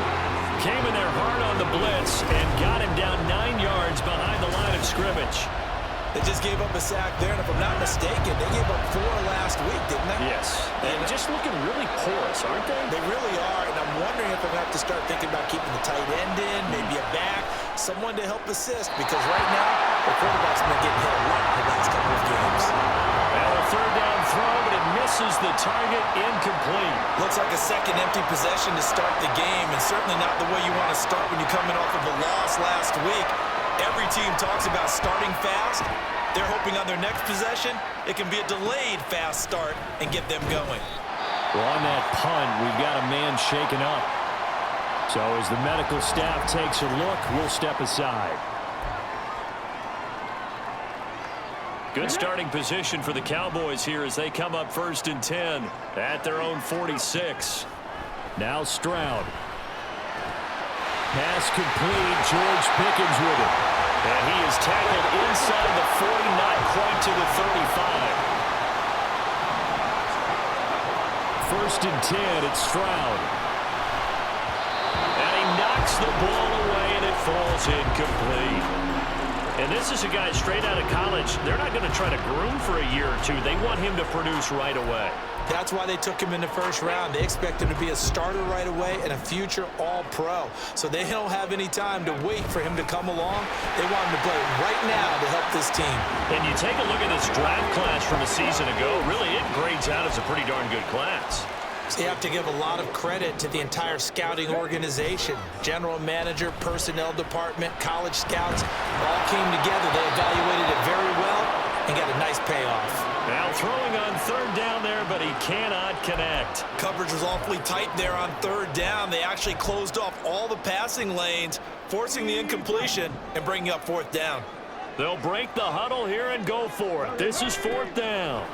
came in there hard on the blitz and got him down 9 yards behind the line of scrimmage. They just gave up a sack there, and if I'm not mistaken, they gave up 4 last week, didn't they? Yes. And just looking really porous, aren't they? They really are, and I'm wondering if they're going to have to start thinking about keeping the tight end in, maybe a back, someone to help assist, because right now, the quarterback's been getting hit a lot in the last couple of games. Now a third down throw, but it misses the target, incomplete. Looks like a second empty possession to start the game, and certainly not the way you want to start when you're coming off of a loss last week. Every team talks about starting fast. They're hoping on their next possession, it can be a delayed fast start and get them going. Well, on that punt, we've got a man shaken up. So as the medical staff takes a look, we'll step aside. Good starting position for the Cowboys here as they come up 1st and 10 at their own 46. Now Stroud. Pass complete. George Pickens with it. And he is tackled inside the 40, not quite to the 35. 1st and 10, it's Stroud. And he knocks the ball away, and it falls incomplete. And this is a guy straight out of college. They're not going to try to groom for a year or two. They want him to produce right away. That's why they took him in the first round. They expect him to be a starter right away and a future all-pro. So they don't have any time to wait for him to come along. They want him to play right now to help this team. And you take a look at this draft class from a season ago, really it grades out as a pretty darn good class. So you have to give a lot of credit to the entire scouting organization. General manager, personnel department, college scouts all came together. They evaluated it very well and got a nice payoff. Now throwing on 3rd down there, but he cannot connect. Coverage was awfully tight there on 3rd down. They actually closed off all the passing lanes, forcing the incompletion and bringing up 4th down. They'll break the huddle here and go for it. This is 4th down.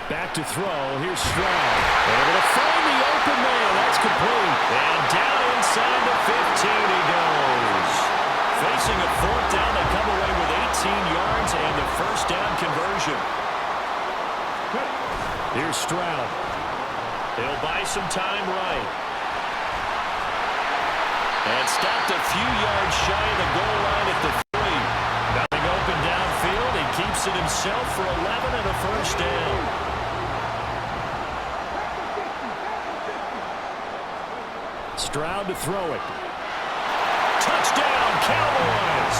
Back to throw. Here's Stroud. Able to find the open man. That's complete. And down inside the 15 he goes. Facing a 4th down, they come away with 18 yards and the 1st down conversion. Here's Stroud. He'll buy some time right. And stopped a few yards shy of the goal line at the 3. Nothing open downfield. He keeps it himself for 11 and a first down. Stroud to throw it. Touchdown, Cowboys!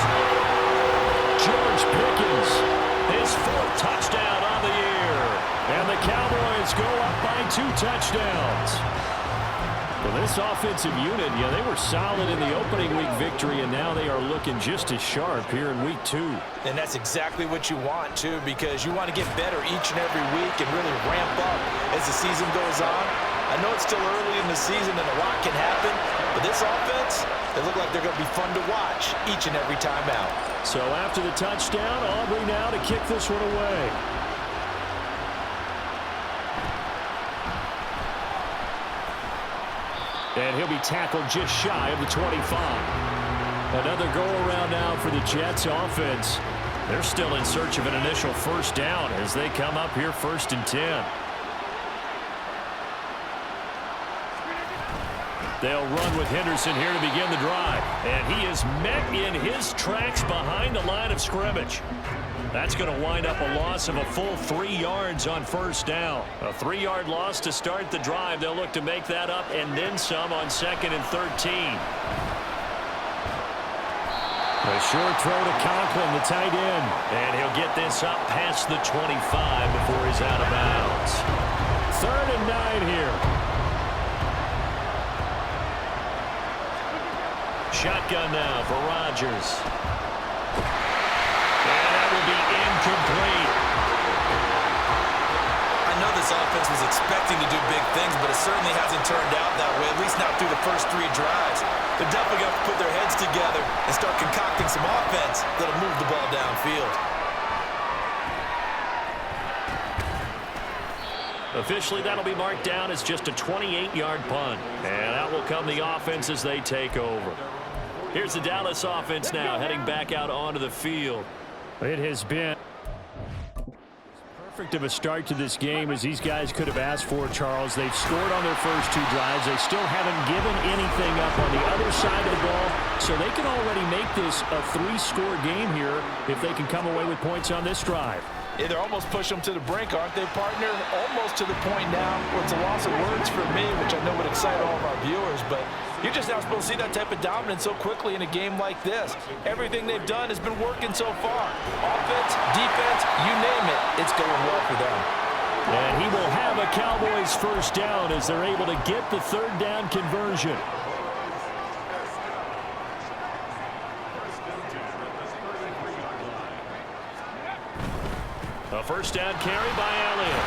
George Pickens, his 4th touchdown on the year. And the Cowboys go up by 2 touchdowns. Well, this offensive unit, they were solid in the opening week victory, and now they are looking just as sharp here in week 2. And that's exactly what you want, too, because you want to get better each and every week and really ramp up as the season goes on. I know it's still early in the season and a lot can happen, but this offense, they look like they're going to be fun to watch each and every time out. So after the touchdown, Aubrey now to kick this one away. And he'll be tackled just shy of the 25. Another go-around now for the Jets offense. They're still in search of an initial first down as they come up here 1st and 10. They'll run with Henderson here to begin the drive. And he is met in his tracks behind the line of scrimmage. That's going to wind up a loss of a full 3 yards on first down. A 3-yard loss to start the drive. They'll look to make that up and then some on 2nd and 13. A short throw to Conklin, the tight end. And he'll get this up past the 25 before he's out of bounds. 3rd and 9 here. Shotgun now for Rodgers. And that will be incomplete. I know this offense was expecting to do big things, but it certainly hasn't turned out that way, at least not through the first 3 drives. They're definitely going to put their heads together and start concocting some offense that'll move the ball downfield. Officially, that'll be marked down as just a 28-yard punt. And out will come the offense as they take over. Here's the Dallas offense now heading back out onto the field. It has been perfect of a start to this game as these guys could have asked for, Charles. They've scored on their first 2 drives. They still haven't given anything up on the other side of the ball, so they can already make this a 3-score game here if they can come away with points on this drive. Yeah, they're almost pushing them to the brink, aren't they, partner? Almost to the point now where it's a loss of words for me, which I know would excite all of our viewers, but you're just not supposed to see that type of dominance so quickly in a game like this. Everything they've done has been working so far. Offense, defense, you name it, it's going well for them. And he will have a Cowboys first down as they're able to get the 3rd down conversion. A first down carry by Elliott.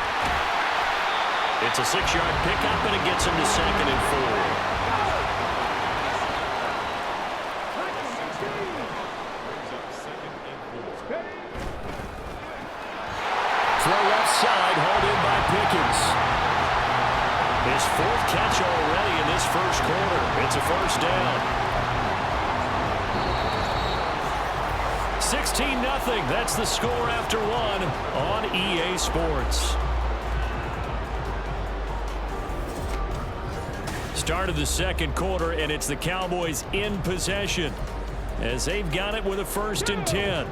It's a 6-yard pickup, and it gets him to 2nd and 4. Throw left side, hauled in by Pickens. His 4th catch already in this first quarter. It's a first down. 16-0. That's the score after 1 on EA Sports. Start of the 2nd quarter, and it's the Cowboys in possession as they've got it with a 1st and 10.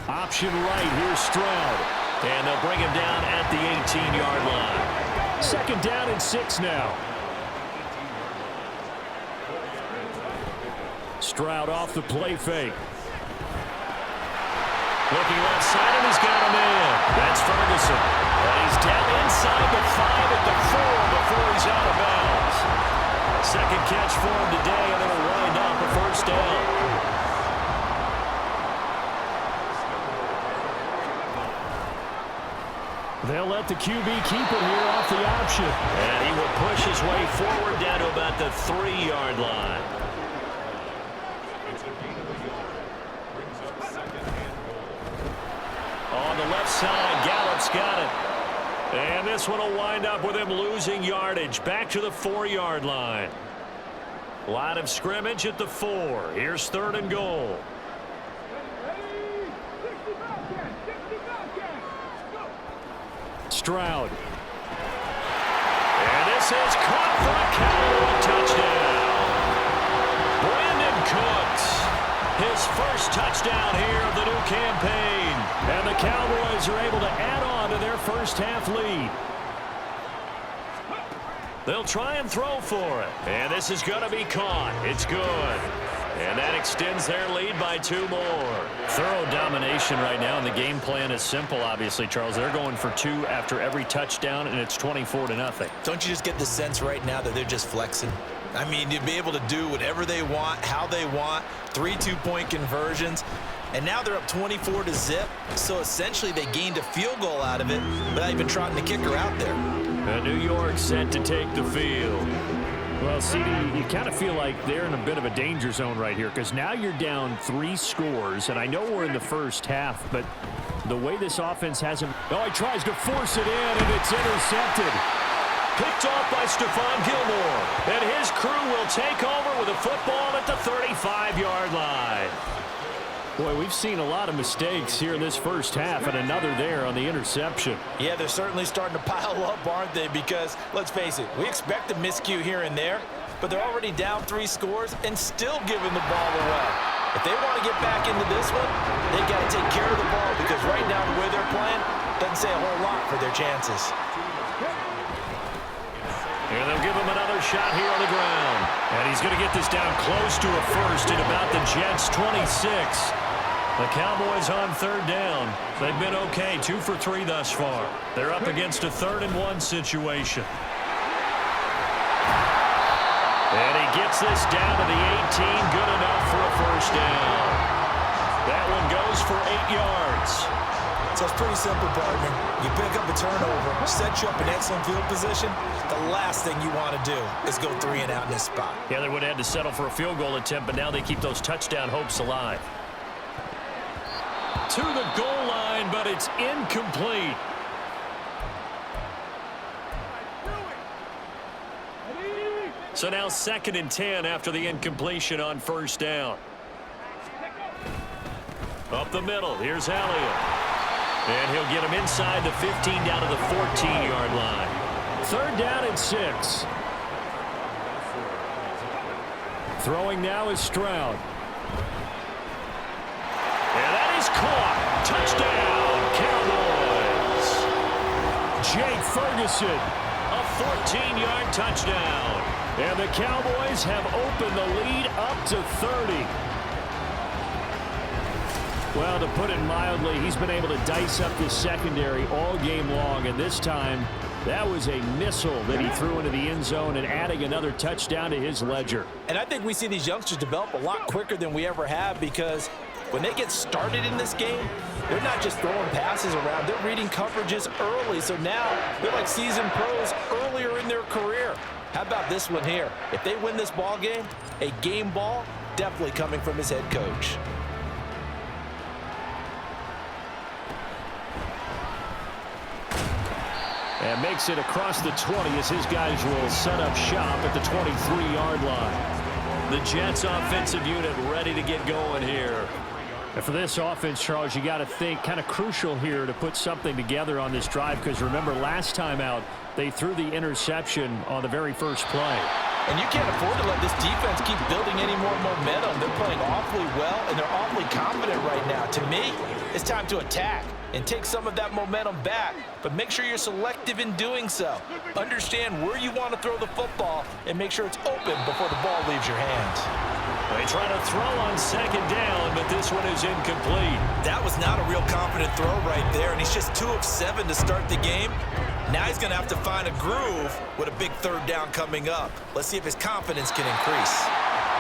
Option right, here's Stroud. And they'll bring him down at the 18-yard line. 2nd down and 6 now. Stroud off the play fake. Looking left side, and he's got him in. That's Ferguson. And he's down inside the 5 at the 4 before he's out of bounds. 2nd catch for him today, and it'll wind up a first down. They'll let the QB keep it here off the option. And he will push his way forward down to about the 3-yard line. On the left side, Gallup's got it. And this one will wind up with him losing yardage back to the 4-yard line. Line of scrimmage at the 4. Here's 3rd and goal. Stroud is caught for a Cowboy touchdown. Brandon Cooks, his first touchdown here of the new campaign. And the Cowboys are able to add on to their first half lead. They'll try and throw for it. And this is going to be caught. It's good. And that extends their lead by 2 more. Thorough domination right now, and the game plan is simple, obviously, Charles. They're going for 2 after every touchdown, and it's 24-0. Don't you just get the sense right now that they're just flexing? I mean, to be able to do whatever they want, how they want, 3 two-point conversions, and now they're up 24-0. So essentially they gained a field goal out of it without even trotting the kicker out there. And New York set to take the field. Well, CD, you kind of feel like they're in a bit of a danger zone right here because now you're down 3 scores, and I know we're in the first half, but the way this offense hasn't... Oh, he tries to force it in, and it's intercepted. Picked off by Stephon Gilmore, and his crew will take over with a football at the 35-yard line. Boy, we've seen a lot of mistakes here in this first half, and another there on the interception. Yeah, they're certainly starting to pile up, aren't they? Because, let's face it, we expect a miscue here and there, but they're already down 3 scores and still giving the ball away. If they want to get back into this one, they've got to take care of the ball because right now the way they're playing doesn't say a whole lot for their chances. And they'll give him another shot here on the ground. And he's going to get this down close to a first at about the Jets' 26. The Cowboys on 3rd down. They've been okay, 2 for 3 thus far. They're up against a 3rd-and-1 situation. And he gets this down to the 18, good enough for a first down. That one goes for 8 yards. So it's pretty simple, partner. You pick up a turnover, set you up in excellent field position. The last thing you want to do is go 3 and out in this spot. Yeah, they would have had to settle for a field goal attempt, but now they keep those touchdown hopes alive. To the goal line, but it's incomplete. So now 2nd and 10 after the incompletion on 1st down. Up the middle, here's Elliott. And he'll get him inside the 15 down to the 14-yard line. 3rd down and 6. Throwing now is Stroud. And that is caught. Touchdown, Cowboys. Jake Ferguson, a 14-yard touchdown. And the Cowboys have opened the lead up to 30. Well, to put it mildly, he's been able to dice up this secondary all game long, and this time that was a missile that he threw into the end zone and adding another touchdown to his ledger. And I think we see these youngsters develop a lot quicker than we ever have because when they get started in this game, they're not just throwing passes around, they're reading coverages early. So now they're like seasoned pros earlier in their career. How about this one here? If they win this ball game, a game ball definitely coming from his head coach. And makes it across the 20 as his guys will set up shop at the 23-yard line. The Jets offensive unit ready to get going here. And for this offense, Charles, you got to think kind of crucial here to put something together on this drive because remember last time out they threw the interception on the very first play. And you can't afford to let this defense keep building any more momentum. They're playing awfully well, and they're awfully confident right now. To me, it's time to attack and take some of that momentum back, but make sure you're selective in doing so. Understand where you want to throw the football and make sure it's open before the ball leaves your hands. They try to throw on 2nd down, but this one is incomplete. That was not a real confident throw right there, and he's just 2 of 7 to start the game. Now he's going to have to find a groove with a big 3rd down coming up. Let's see if his confidence can increase.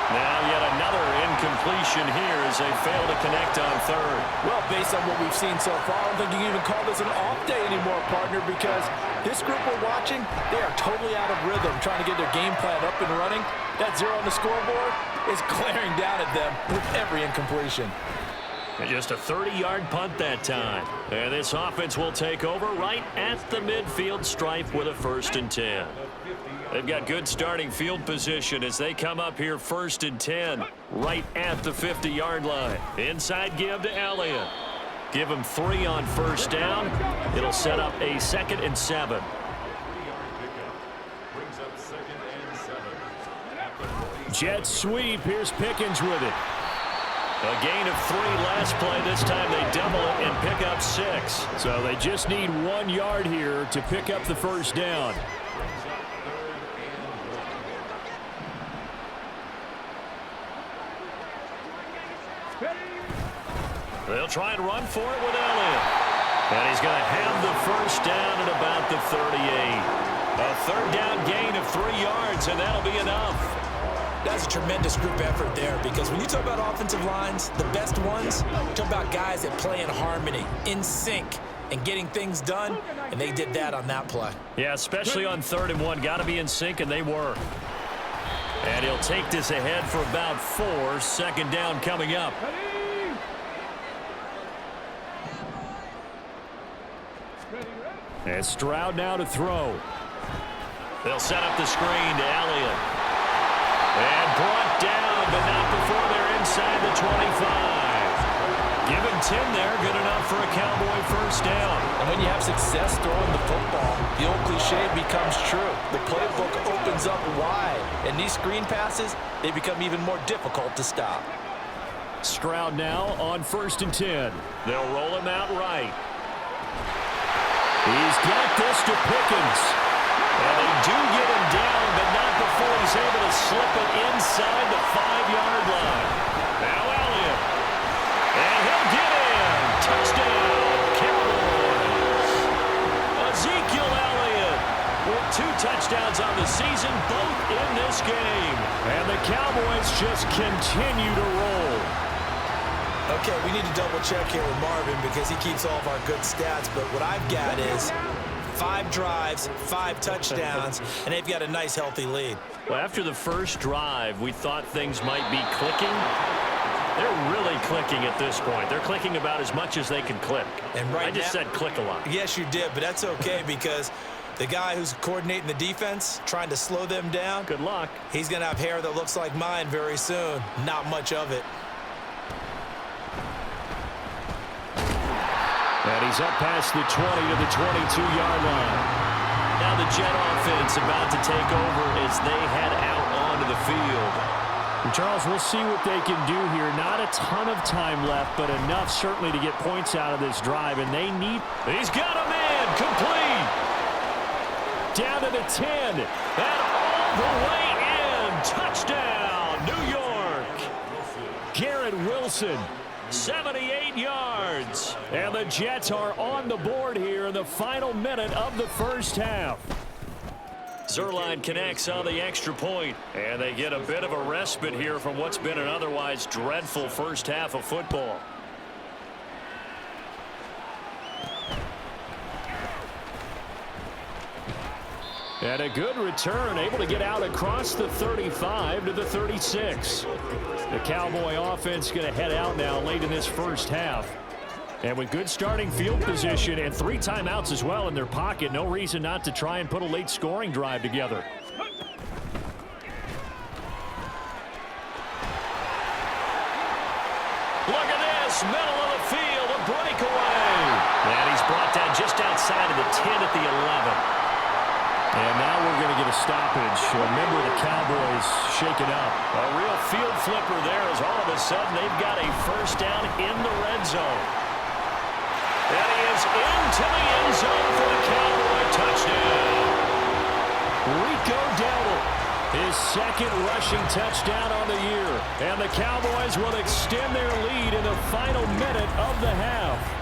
Now yet another incompletion here as they fail to connect on 3rd. Well, based on what we've seen so far, I don't think you can even call this an off day anymore, partner, because this group we're watching, they are totally out of rhythm trying to get their game plan up and running. That 0 on the scoreboard is glaring down at them with every incompletion. And just a 30-yard punt that time. And this offense will take over right at the midfield stripe with a 1st and 10. They've got good starting field position as they come up here 1st and 10 right at the 50-yard line. Inside give to Elliott. Give him 3 on 1st down. It'll set up a 2nd and 7. Brings up Jet sweep. Here's Pickens with it. A gain of 3 last play. This time they double it and pick up 6. So they just need 1 yard here to pick up the first down. They'll try and run for it with Elliott. And he's going to have the first down at about the 38. A third down gain of 3 yards, and that'll be enough. That's a tremendous group effort there, because when you talk about offensive lines, the best ones, talk about guys that play in harmony, in sync, and getting things done, and they did that on that play. Yeah, especially on 3rd and 1. Got to be in sync, and they were. And he'll take this ahead for about 4. Second down coming up. And Stroud now to throw. They'll set up the screen to Elliott. And brought down, but not before they're inside the 25. Give him 10 there, good enough for a Cowboy first down. And when you have success throwing the football, the old cliche becomes true. The playbook opens up wide, and these screen passes, they become even more difficult to stop. Stroud now on 1st and 10. They'll roll him out right. He's got this to Pickens. And they do get him down, but not before he's able to slip it inside the 5-yard line. Now Elliott. And he'll get in. Touchdown, Cowboys. Ezekiel Elliott with 2 touchdowns on the season, both in this game. And the Cowboys just continue to roll. Okay, we need to double check here with Marvin because he keeps all of our good stats, but what I've got is 5 drives, 5 touchdowns, and they've got a nice, healthy lead. Well, after the first drive, we thought things might be clicking. They're really clicking at this point. They're clicking about as much as they can click. And right I just said click a lot. Yes, you did, but that's okay because the guy who's coordinating the defense, trying to slow them down, good luck. He's going to have hair that looks like mine very soon. Not much of it. And he's up past the 20 to the 22-yard line. Now the Jet offense about to take over as they head out onto the field. And Charles, we'll see what they can do here. Not a ton of time left, but enough certainly to get points out of this drive. And they need... He's got a man complete. Down to the 10. And all the way in. Touchdown, New York. Garrett Wilson. 78 yards. And the Jets are on the board here in the final minute of the first half. Zerline connects on the extra point, and they get a bit of a respite here from what's been an otherwise dreadful first half of football. And a good return, able to get out across the 35 to the 36. The Cowboy offense going to head out now late in this first half. And with good starting field position and 3 timeouts as well in their pocket, no reason not to try and put a late scoring drive together. Look at this, middle of the field, a breakaway. And he's brought down just outside of the 10 at the 11. And now we're going to get a stoppage. Remember, the Cowboys shaking up. A real field flipper there as all of a sudden they've got a first down in the red zone. And he is into the end zone for the Cowboy touchdown. Rico Dowdle, his 2nd rushing touchdown on the year. And the Cowboys will extend their lead in the final minute of the half.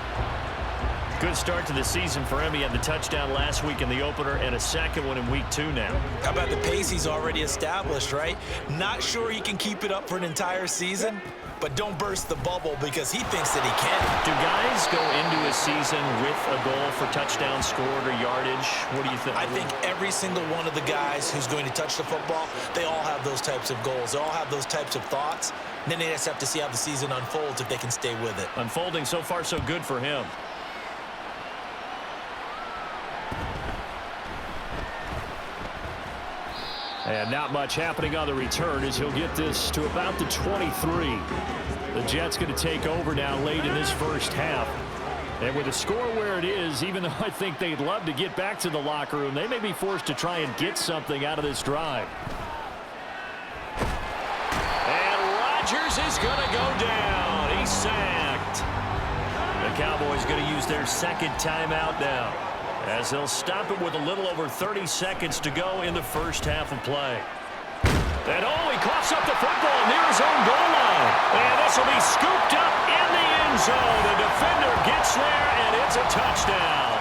Good start to the season for him. He had the touchdown last week in the opener and a 2nd one in week 2 now. How about the pace he's already established, right? Not sure he can keep it up for an entire season, but don't burst the bubble because he thinks that he can. Do guys go into a season with a goal for touchdown scored or yardage? What do you think? I think every single one of the guys who's going to touch the football, they all have those types of goals. They all have those types of thoughts. And then they just have to see how the season unfolds if they can stay with it. Unfolding so far so good for him. And not much happening on the return as he'll get this to about the 23. The Jets going to take over now late in this first half. And with the score where it is, even though I think they'd love to get back to the locker room, they may be forced to try and get something out of this drive. This is going to go down. He's sacked. The Cowboys going to use their second timeout now, as they'll stop it with a little over 30 seconds to go in the first half of play. And he coughs up the football near his own goal line. And this will be scooped up in the end zone. The defender gets there, and it's a touchdown.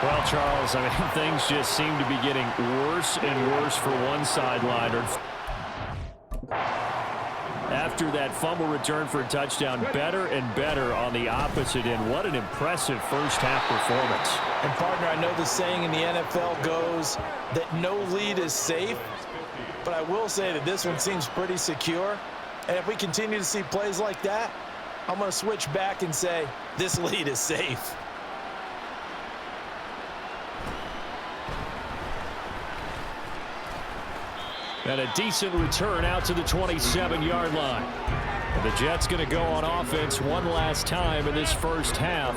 Well, Charles, I mean, things just seem to be getting worse and worse for one sideliner. After that fumble return for a touchdown, better and better on the opposite end. What an impressive first-half performance. And, partner, I know the saying in the NFL goes that no lead is safe, but I will say that this one seems pretty secure. And if we continue to see plays like that, I'm going to switch back and say this lead is safe. And a decent return out to the 27-yard line. And the Jets going to go on offense one last time in this first half.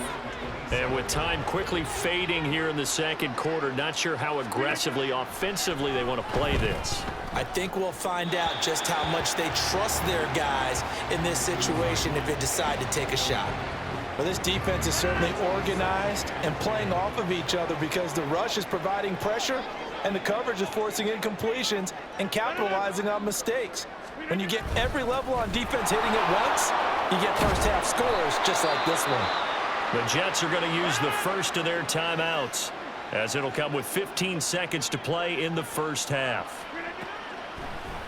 And with time quickly fading here in the second quarter, not sure how aggressively, offensively they want to play this. I think we'll find out just how much they trust their guys in this situation if they decide to take a shot. Well, this defense is certainly organized and playing off of each other because the rush is providing pressure and the coverage is forcing incompletions and capitalizing on mistakes. When you get every level on defense hitting at once, you get first-half scores just like this one. The Jets are going to use the first of their timeouts, as it'll come with 15 seconds to play in the first half.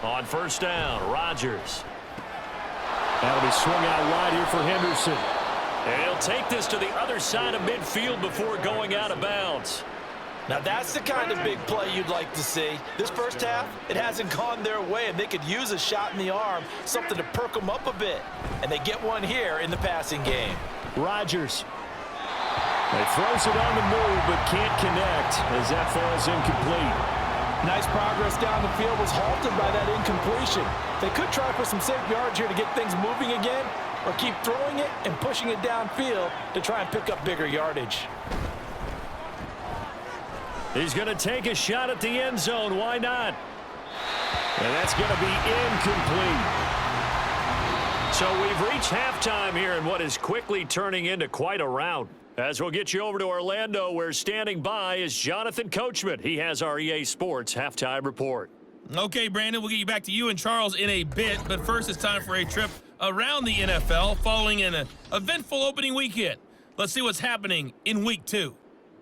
On first down, Rodgers. That'll be swung out wide here for Henderson. And he'll take this to the other side of midfield before going out of bounds. Now that's the kind of big play you'd like to see. This first half, it hasn't gone their way, and they could use a shot in the arm, something to perk them up a bit. And they get one here in the passing game. Rodgers. He throws it on the move, but can't connect as that falls incomplete. Nice progress down the field was halted by that incompletion. They could try for some safe yards here to get things moving again, or keep throwing it and pushing it downfield to try and pick up bigger yardage. He's going to take a shot at the end zone. Why not? And that's going to be incomplete. So we've reached halftime here in what is quickly turning into quite a rout. As we'll get you over to Orlando, where standing by is Jonathan Coachman. He has our EA Sports halftime report. Okay, Brandon, we'll get you back to you and Charles in a bit. But first, it's time for a trip around the NFL following an eventful opening weekend. Let's see what's happening in Week 2.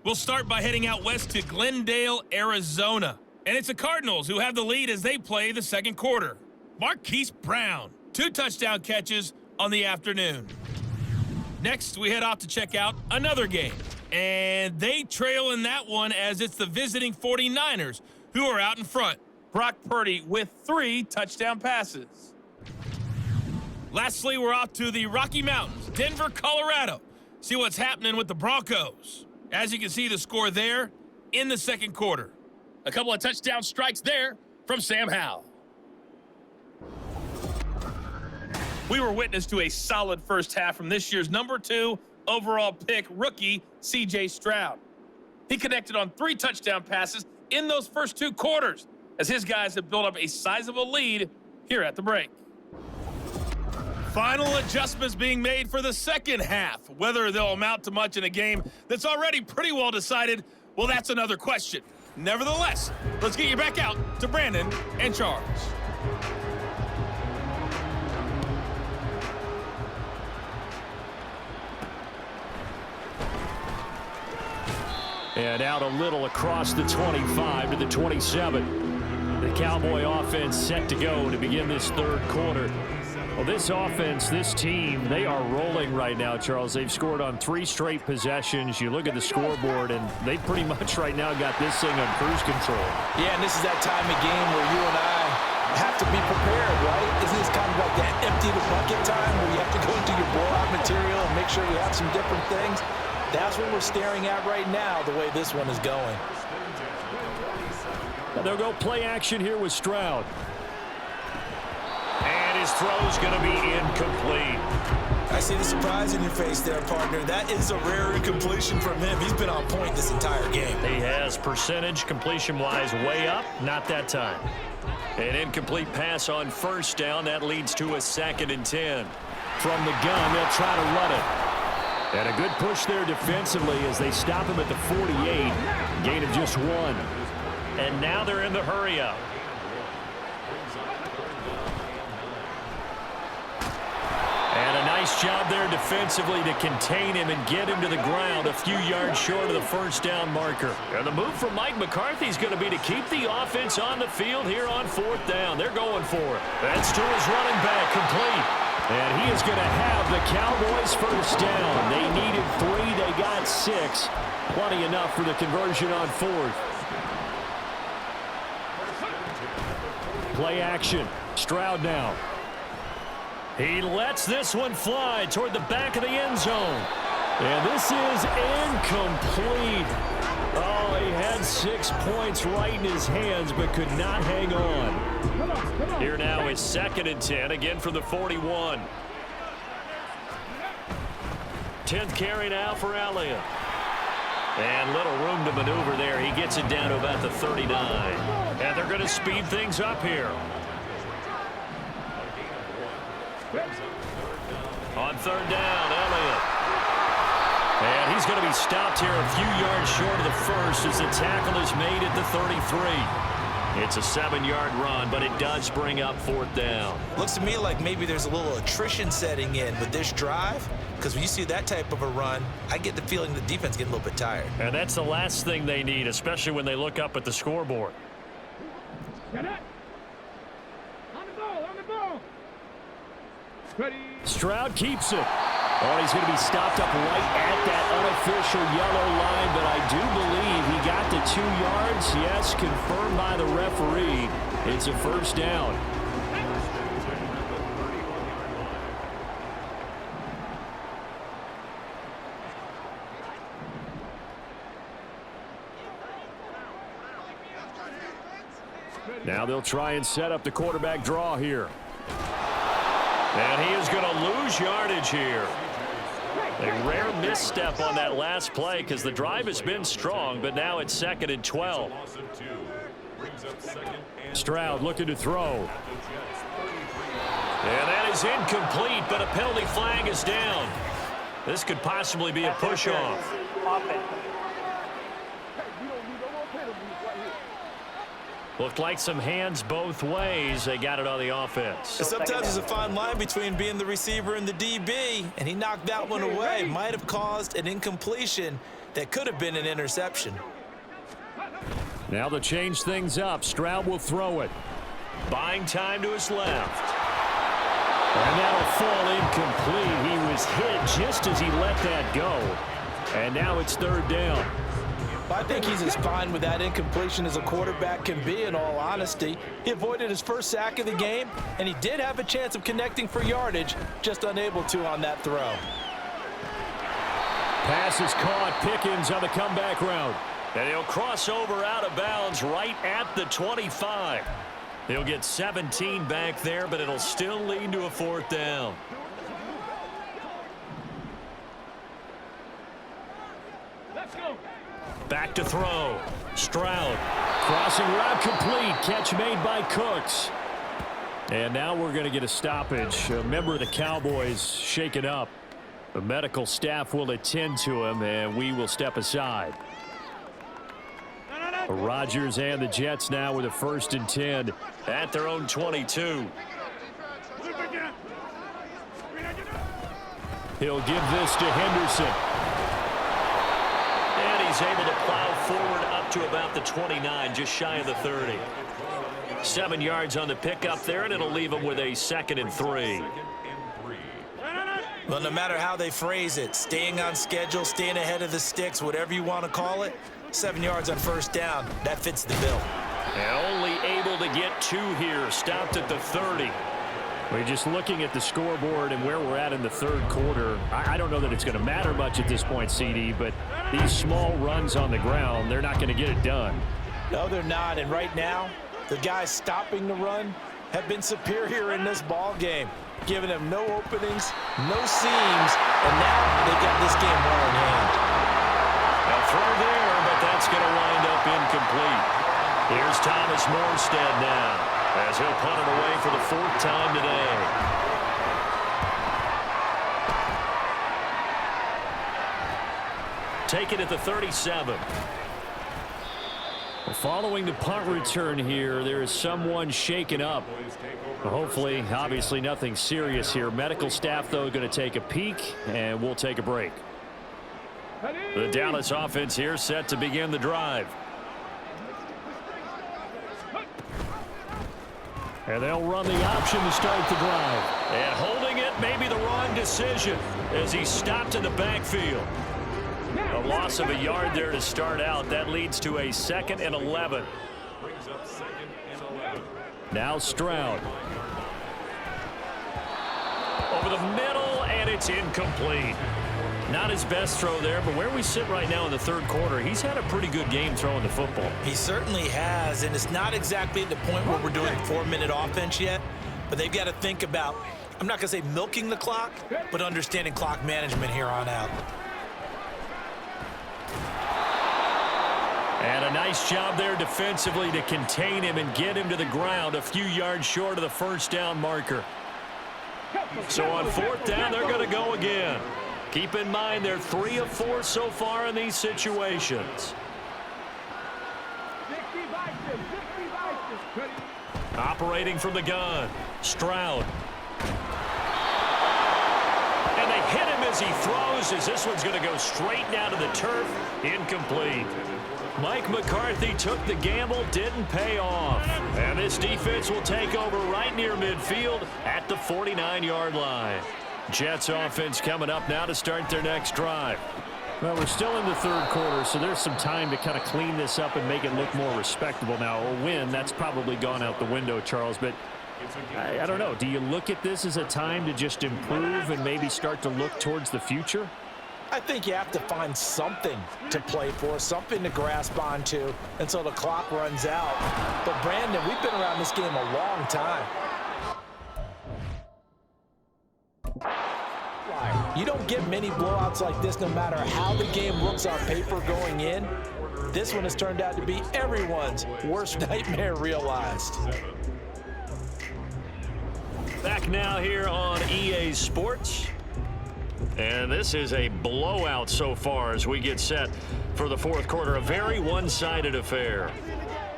We'll start by heading out west to Glendale, Arizona. And it's the Cardinals who have the lead as they play the second quarter. Marquise Brown, 2 touchdown catches on the afternoon. Next, we head off to check out another game. And they trail in that one as it's the visiting 49ers who are out in front. Brock Purdy with 3 touchdown passes. Lastly, we're off to the Rocky Mountains, Denver, Colorado. See what's happening with the Broncos. As you can see, the score there in the second quarter. A couple of touchdown strikes there from Sam Howell. We were witness to a solid first half from this year's number 2 overall pick rookie, C.J. Stroud. He connected on 3 touchdown passes in those first 2 quarters, as his guys have built up a sizable lead here at the break. Final adjustments being made for the second half. Whether they'll amount to much in a game that's already pretty well decided, well, that's another question. Nevertheless, let's get you back out to Brandon and Charles. And out a little across the 25 to the 27. The Cowboy offense set to go to begin this third quarter. Well, this offense, this team, they are rolling right now, Charles. They've scored on 3 straight possessions. You look at the scoreboard, and they pretty much right now got this thing on cruise control. Yeah, and this is that time of game where you and I have to be prepared, right? Isn't this kind of like that empty the bucket time where you have to go into your blowout material and make sure you have some different things? That's what we're staring at right now, the way this one is going. And they'll go play action here with Stroud. And his throw's going to be incomplete. I see the surprise in your face there, partner. That is a rare incompletion from him. He's been on point this entire game. He has percentage completion-wise way up. Not that time. An incomplete pass on first down. That leads to a 2nd and 10. From the gun, they'll try to run it. And a good push there defensively as they stop him at the 48. Gain of just 1. And now they're in the hurry-up. And a nice job there defensively to contain him and get him to the ground a few yards short of the first down marker. And the move from Mike McCarthy is going to be to keep the offense on the field here on 4th down. They're going for it. That's to his running back, complete. And he is going to have the Cowboys first down. They needed 3. They got 6. Plenty enough for the conversion on 4th. Play action. Stroud now. He lets this one fly toward the back of the end zone. And this is incomplete. Oh, he had 6 points right in his hands but could not hang on. Here now is 2nd and 10, again from the 41. 10th carry now for Elliott. And little room to maneuver there. He gets it down to about the 39. And they're going to speed things up here. On 3rd down, Elliott. And he's going to be stopped here a few yards short of the first as the tackle is made at the 33. It's a 7-yard run, but it does bring up 4th down. Looks to me like maybe there's a little attrition setting in with this drive, because when you see that type of a run, I get the feeling the defense getting a little bit tired. And that's the last thing they need, especially when they look up at the scoreboard. Get it. On the ball. Ready. Stroud keeps it. Oh, he's going to be stopped up right at that unofficial yellow line, but I do believe he got the 2 yards. Yes, confirmed by the referee. It's a first down. Now they'll try and set up the quarterback draw here. And he is going to lose yardage here. A rare misstep on that last play because the drive has been strong, but now it's 2nd and 12. Stroud looking to throw. And that is incomplete, but a penalty flag is down. This could possibly be a push-off. Looked like some hands both ways. They got it on the offense. Sometimes there's a fine line between being the receiver and the DB, and he knocked that one away. Might have caused an incompletion that could have been an interception. Now to change things up, Stroud will throw it. Buying time to his left. And that'll fall incomplete. He was hit just as he let that go. And now it's 3rd down. I think he's as fine with that incompletion as a quarterback can be, in all honesty. He avoided his first sack of the game, and he did have a chance of connecting for yardage, just unable to on that throw. Pass is caught. Pickens on the comeback route. And he'll cross over out of bounds right at the 25. He'll get 17 back there, but it'll still lead to a 4th down. Let's go. Back to throw. Stroud. Crossing route complete. Catch made by Cooks. And now we're going to get a stoppage. A member of the Cowboys shaken up. The medical staff will attend to him, and we will step aside. Rodgers and the Jets now with a 1st and 10 at their own 22. He'll give this to Henderson. And he's able to plow forward up to about the 29, just shy of the 30. 7 yards on the pickup there, and it'll leave him with a 2nd and 3. Well, no matter how they phrase it, staying on schedule, staying ahead of the sticks, whatever you want to call it, 7 yards on 1st down, that fits the bill. And only able to get 2 here, stopped at the 30. We're just looking at the scoreboard and where we're at in the 3rd quarter. I don't know that it's going to matter much at this point, CD, but these small runs on the ground, they're not going to get it done. No, they're not. And right now, the guys stopping the run have been superior in this ball game, giving them no openings, no seams, and now they got this game well in hand. A throw there, but that's going to wind up incomplete. Here's Thomas Morstead now. as he'll punt it away for the 4th time today. Take it at the 37. Following the punt return here, there is someone shaken up. Hopefully, obviously nothing serious here. Medical staff, though, going to take a peek, and we'll take a break. The Dallas offense here set to begin the drive. And they'll run the option to start the drive. And holding it may be the wrong decision as he stopped in the backfield. A loss of a yard there to start out. That leads to a 2nd and 11. Now Stroud. Over the middle, and it's incomplete. Not his best throw there, but where we sit right now in the 3rd quarter, he's had a pretty good game throwing the football. He certainly has, and it's not exactly at the point where we're doing 4-minute offense yet, but they've got to think about, I'm not going to say milking the clock, but understanding clock management here on out. And a nice job there defensively to contain him and get him to the ground a few yards short of the 1st down marker. So on 4th down, they're going to go again. Keep in mind they're 3 of 4 so far in these situations. Operating from the gun, Stroud. And they hit him as he throws, as this one's going to go straight down to the turf. Incomplete. Mike McCarthy took the gamble, didn't pay off. And this defense will take over right near midfield at the 49-yard line. Jets offense coming up now to start their next drive. Well, we're still in the 3rd quarter, so there's some time to kind of clean this up and make it look more respectable. Now, a win, that's probably gone out the window, Charles, but I don't know. Do you look at this as a time to just improve and maybe start to look towards the future? I think you have to find something to play for, something to grasp onto until the clock runs out. But, Brandon, we've been around this game a long time. You don't get many blowouts like this no matter how the game looks on paper going in. This one has turned out to be everyone's worst nightmare realized. Back now here on EA Sports. And this is a blowout so far as we get set for the 4th quarter. A very one-sided affair.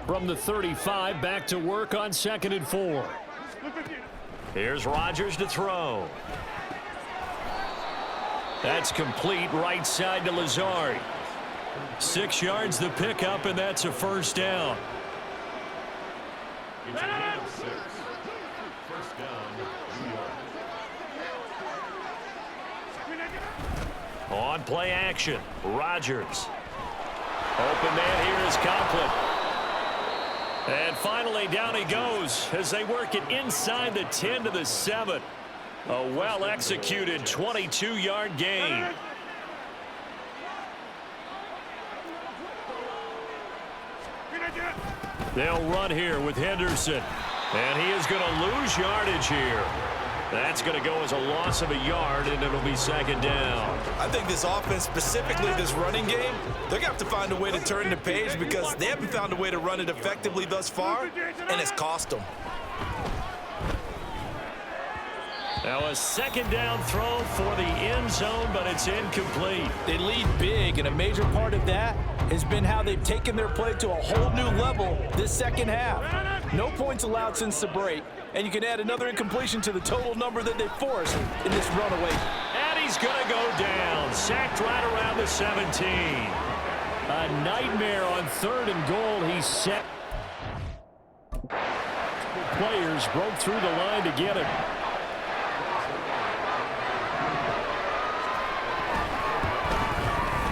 From the 35, back to work on 2nd and 4. Here's Rodgers to throw. That's complete, right side to Lazard. 6 yards the pickup, and that's a 1st down. On play action, Rodgers. Open man here is Conklin. And finally down he goes as they work it inside the 10 to the 7. A well-executed 22-yard gain. They'll run here with Henderson. And he is going to lose yardage here. That's going to go as a loss of a yard, and it'll be 2nd down. I think this offense, specifically this running game, they're going to have to find a way to turn the page because they haven't found a way to run it effectively thus far, and it's cost them. Now a 2nd down throw for the end zone, but it's incomplete. They lead big, and a major part of that has been how they've taken their play to a whole new level this 2nd half. No points allowed since the break, and you can add another incompletion to the total number that they forced in this runaway. And he's going to go down, sacked right around the 17. A nightmare on 3rd and goal. He's set. Players broke through the line to get him.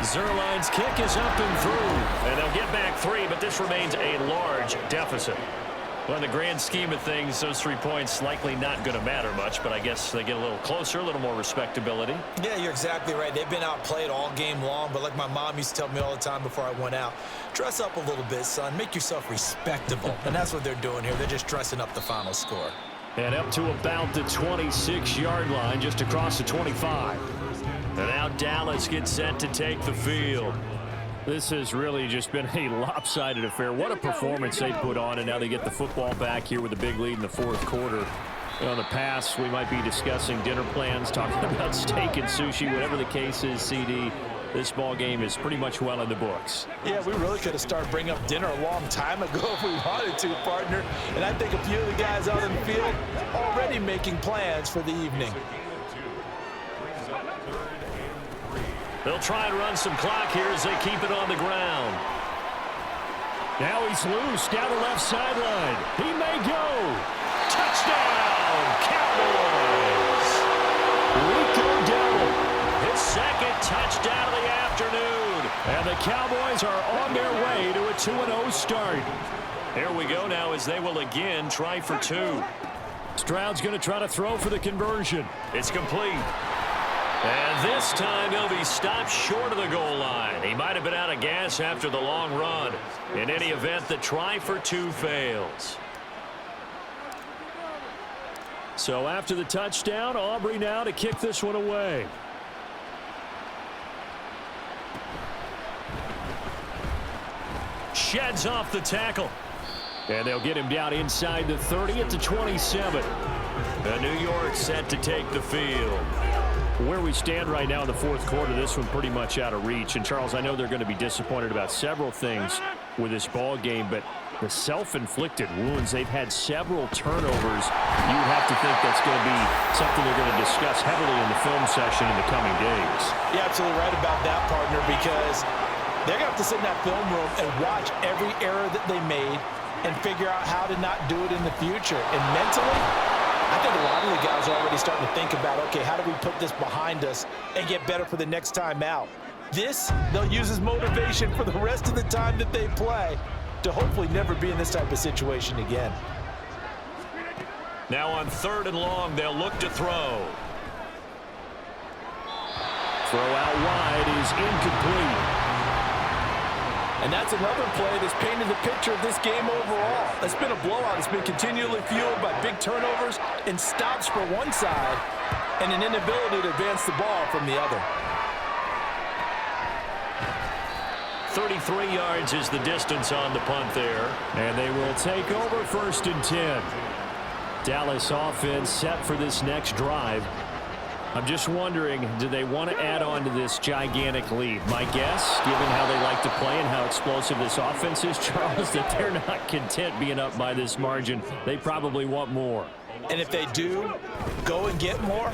Zerline's kick is up and through, and they'll get back 3, but this remains a large deficit. Well, in the grand scheme of things, those 3 points likely not going to matter much, but I guess they get a little closer, a little more respectability. Yeah, you're exactly right. They've been outplayed all game long, but like my mom used to tell me all the time before I went out, dress up a little bit, son. Make yourself respectable. And that's what they're doing here. They're just dressing up the final score. And up to about the 26-yard line, just across the 25. And now Dallas gets set to take the field. This has really just been a lopsided affair. What a performance they put on, and now they get the football back here with a big lead in the fourth quarter. In the past, we might be discussing dinner plans, talking about steak and sushi, whatever the case is, CD. This ball game is pretty much well in the books. Yeah, we really could have started bringing up dinner a long time ago if we wanted to, partner. And I think a few of the guys out in the field already making plans for the evening. They'll try and run some clock here as they keep it on the ground. Now he's loose down the left sideline. He may go. Touchdown, Cowboys. Rico Dowdle, his second touchdown of the afternoon. And the Cowboys are on their way to a 2-0 start. There we go now as they will again try for two. Stroud's going to try to throw for the conversion. It's complete. And this time he'll be stopped short of the goal line. He might have been out of gas after the long run. In any event, the try for two fails. So after the touchdown, Aubrey now to kick this one away. Sheds off the tackle. And they'll get him down inside the 30 at the 27. And New York set to take the field. Where we stand right now in the fourth quarter, this one pretty much out of reach. And, Charles, I know they're going to be disappointed about several things with this ball game, but the self-inflicted wounds, they've had several turnovers. You have to think that's going to be something they're going to discuss heavily in the film session in the coming days. You're absolutely right about that, partner, because they're going to have to sit in that film room and watch every error that they made and figure out how to not do it in the future. And mentally, I think a lot of the guys are already starting to think about, okay, how do we put this behind us and get better for the next time out? This, they'll use as motivation for the rest of the time that they play to hopefully never be in this type of situation again. Now on 3rd and long, they'll look to throw. Throw out wide is incomplete. And that's another play that's painted the picture of this game overall. It's been a blowout. It's been continually fueled by big turnovers and stops for one side and an inability to advance the ball from the other. 33 yards is the distance on the punt there. And they will take over 1st and 10. Dallas offense set for this next drive. I'm just wondering, do they want to add on to this gigantic lead? My guess, given how they like to play and how explosive this offense is, Charles, that they're not content being up by this margin. They probably want more. And if they do go and get more,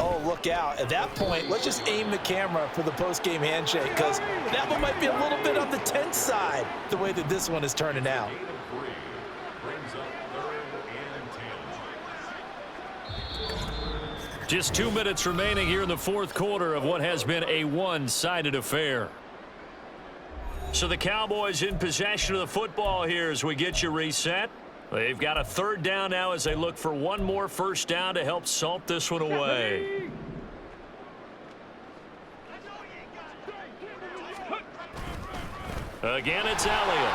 oh, look out. At that point, let's just aim the camera for the post-game handshake, because that one might be a little bit on the tense side, the way that this one is turning out. Just 2 minutes remaining here in the fourth quarter of what has been a one-sided affair. So the Cowboys in possession of the football here as we get you reset. They've got a 3rd down now as they look for one more 1st down to help salt this one away. Again, it's Elliott.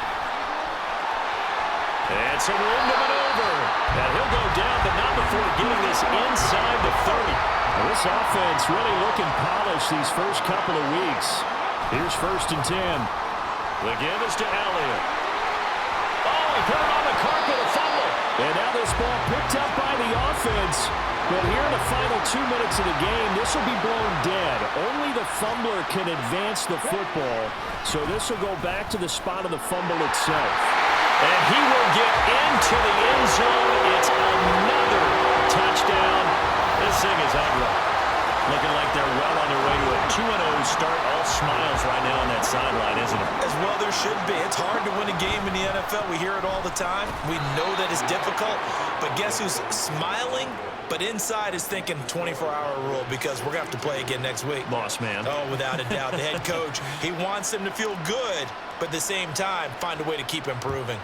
And some room to maneuver. And he'll go down, but not before getting this inside the 30. Now this offense really looking polished these first couple of weeks. Here's 1st and 10. The give is to Elliott. Oh, he put it on the carpet, a fumble. And now this ball picked up by the offense. But here in the final 2 minutes of the game, this will be blown dead. Only the fumbler can advance the football. So this will go back to the spot of the fumble itself. And he will get into the end zone. It's another touchdown. This thing is ugly. Looking like they're well on their way to a 2-0 start. All smiles right now on that sideline, isn't it? As well there should be. It's hard to win a game in the NFL. We hear it all the time. We know that it's difficult. But guess who's smiling? But inside is thinking 24-hour rule, because we're going to have to play again next week. Boss man. Oh, without a doubt. The head coach, he wants them to feel good, but at the same time, find a way to keep improving.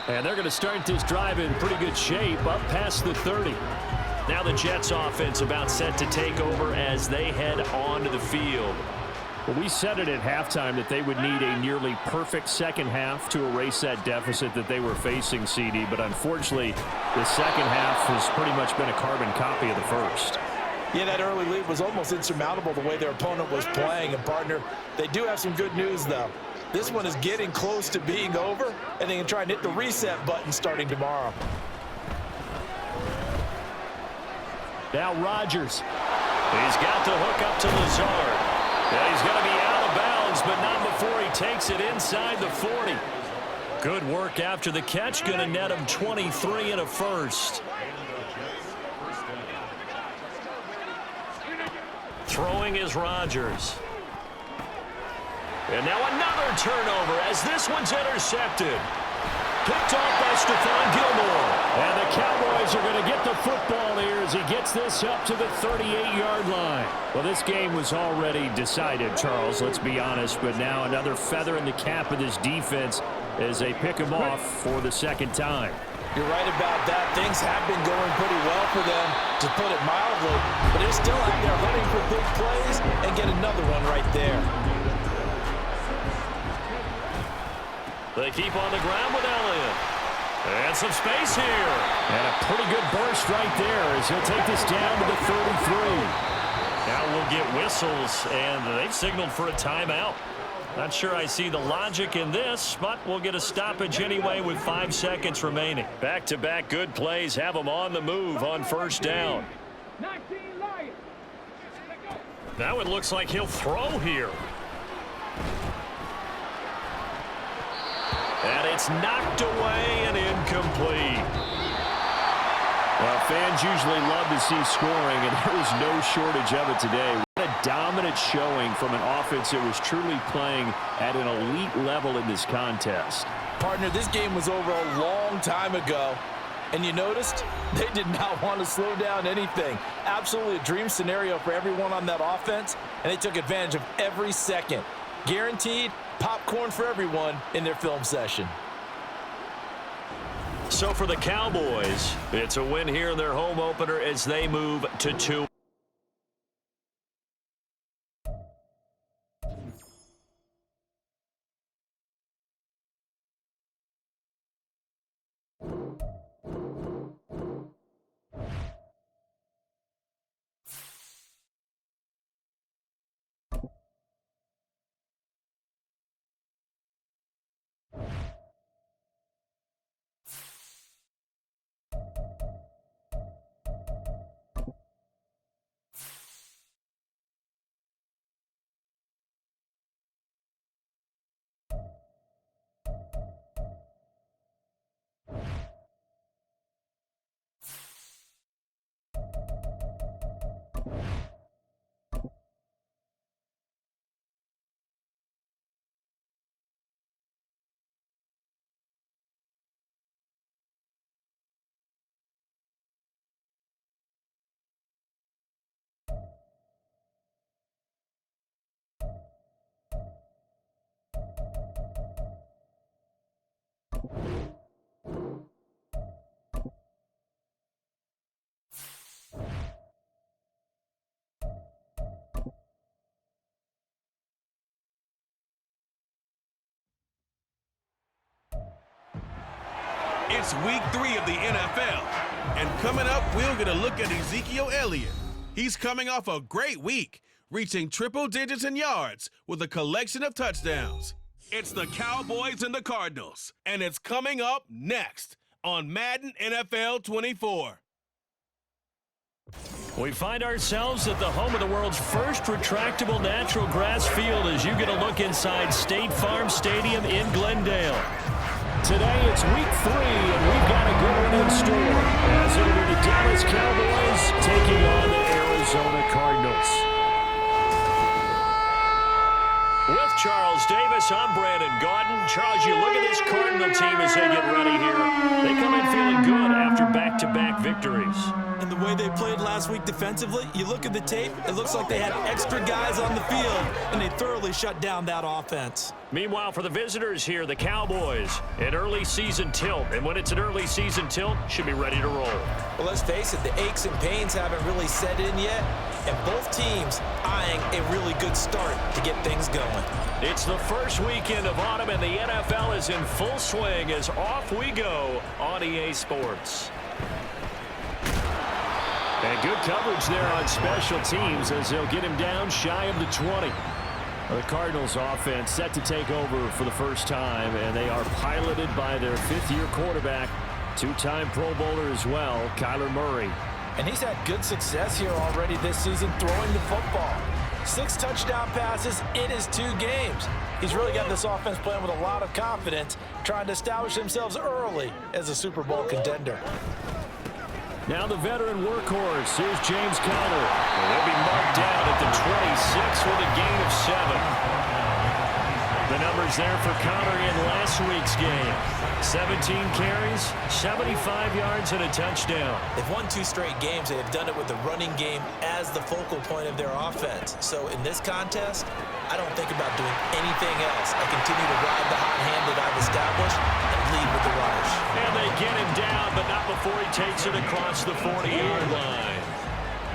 And they're going to start this drive in pretty good shape, up past the 30. Now the Jets offense about set to take over as they head onto the field. Well, we said it at halftime that they would need a nearly perfect second half to erase that deficit that they were facing, CD. But unfortunately, the second half has pretty much been a carbon copy of the first. Yeah, that early lead was almost insurmountable the way their opponent was playing. And, partner, they do have some good news, though. This one is getting close to being over, and they can try and hit the reset button starting tomorrow. Now Rodgers. He's got the hook up to Lazard. Yeah, he's going to be out of bounds, but not before he takes it inside the 40. Good work after the catch. Going to net him 23 and a first. Throwing is Rodgers. And now another turnover as this one's intercepted. Picked off by Stephon Gilmore. And the Cowboys are going to get the football here as he gets this up to the 38-yard line. Well, this game was already decided, Charles, let's be honest. But now another feather in the cap of this defense as they pick him off for the second time. You're right about that. Things have been going pretty well for them, to put it mildly. But they're still out there hunting for big plays and get another one right there. They keep on the ground with Elliott. And some space here. And a pretty good burst right there as he'll take this down to the 33. Now we'll get whistles, and they've signaled for a timeout. Not sure I see the logic in this, but we'll get a stoppage anyway with 5 seconds remaining. Back-to-back good plays have them on the move on first down. 19 Lions. Now it looks like he'll throw here. And it's knocked away and incomplete. Well, fans usually love to see scoring, and there was no shortage of it today. What a dominant showing from an offense that was truly playing at an elite level in this contest. Partner, this game was over a long time ago. And you noticed they did not want to slow down anything. Absolutely a dream scenario for everyone on that offense, and they took advantage of every second. Guaranteed popcorn for everyone in their film session. So for the Cowboys, it's a win here in their home opener as they move to 2. It's week 3 of the NFL. And coming up, we'll get a look at Ezekiel Elliott. He's coming off a great week, reaching triple digits in yards with a collection of touchdowns. It's the Cowboys and the Cardinals, and it's coming up next on Madden NFL 24. We find ourselves at the home of the world's first retractable natural grass field as you get a look inside State Farm Stadium in Glendale. Today it's week 3, and we've got a good one in store as it'll be the Dallas Cowboys taking on the Arizona Cardinals. With Charles Davis, I'm Brandon Gaudin. Charles, you look at this Cardinal team as they get ready here. They come in feeling good after back-to-back victories. And the way they played last week defensively, you look at the tape, it looks like they had extra guys on the field, and they thoroughly shut down that offense. Meanwhile, for the visitors here, the Cowboys, an early season tilt. And when it's an early season tilt, should be ready to roll. Well, let's face it, the aches and pains haven't really set in yet. and both teams eyeing a really good start to get things going. It's the first weekend of autumn, and the NFL is in full swing as off we go on EA Sports. And good coverage there on special teams as they'll get him down shy of the 20. The Cardinals offense set to take over for the first time, and they are piloted by their fifth-year quarterback, two-time Pro Bowler as well, Kyler Murray. And he's had good success here already this season throwing the football. 6 touchdown passes in his 2 games. He's really got this offense playing with a lot of confidence, trying to establish themselves early as a Super Bowl contender. Now the veteran workhorse. Here's James Conner. They'll be marked down at the 26 with a gain of 7. The numbers there for Conner in last week's game. 17 carries, 75 yards, and a touchdown. They've won 2 straight games. They've done it with the running game as the focal point of their offense. So in this contest, I don't think about doing anything else. I continue to ride the hot hand that I've established and lead with the runners. And they get him down, but not before he takes it across the 40-yard line.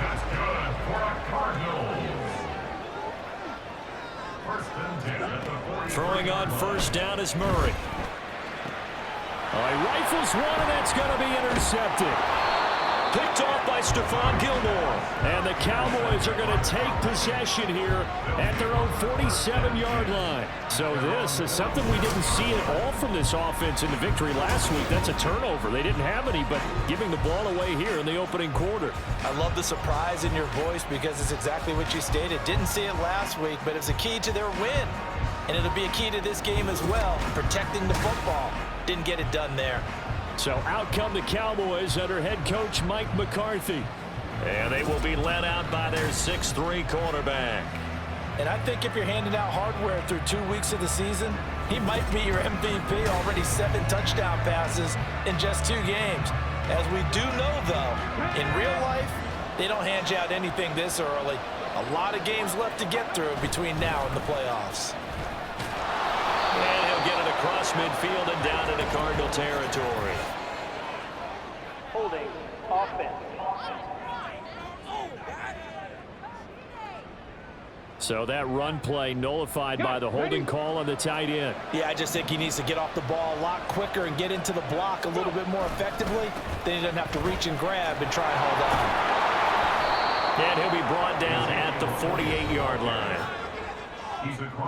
That's good for a Cardinals. First and 10 at the 40. Throwing on first down is Murray. He rifles one, and that's going to be intercepted. Picked off by Stephon Gilmore. And the Cowboys are going to take possession here at their own 47-yard line. So this is something we didn't see at all from this offense in the victory last week. That's a turnover. They didn't have any, but giving the ball away here in the opening quarter. I love the surprise in your voice because it's exactly what you stated. Didn't see it last week, but it's a key to their win. And it'll be a key to this game as well, protecting the football. Didn't get it done there. So out come the Cowboys under head coach Mike McCarthy. And they will be led out by their 6'3" quarterback. And I think if you're handing out hardware through 2 weeks of the season, he might be your MVP. Already 7 touchdown passes in just 2 games. As we do know, though, in real life, they don't hand you out anything this early. A lot of games left to get through between now and the playoffs. And he'll get it across midfield and down into Cardinal territory. Holding offense. So that run play nullified by the holding call on the tight end. Yeah, I just think he needs to get off the ball a lot quicker and get into the block a little bit more effectively. Then he doesn't have to reach and grab and try and hold on. And he'll be brought down at the 48-yard line.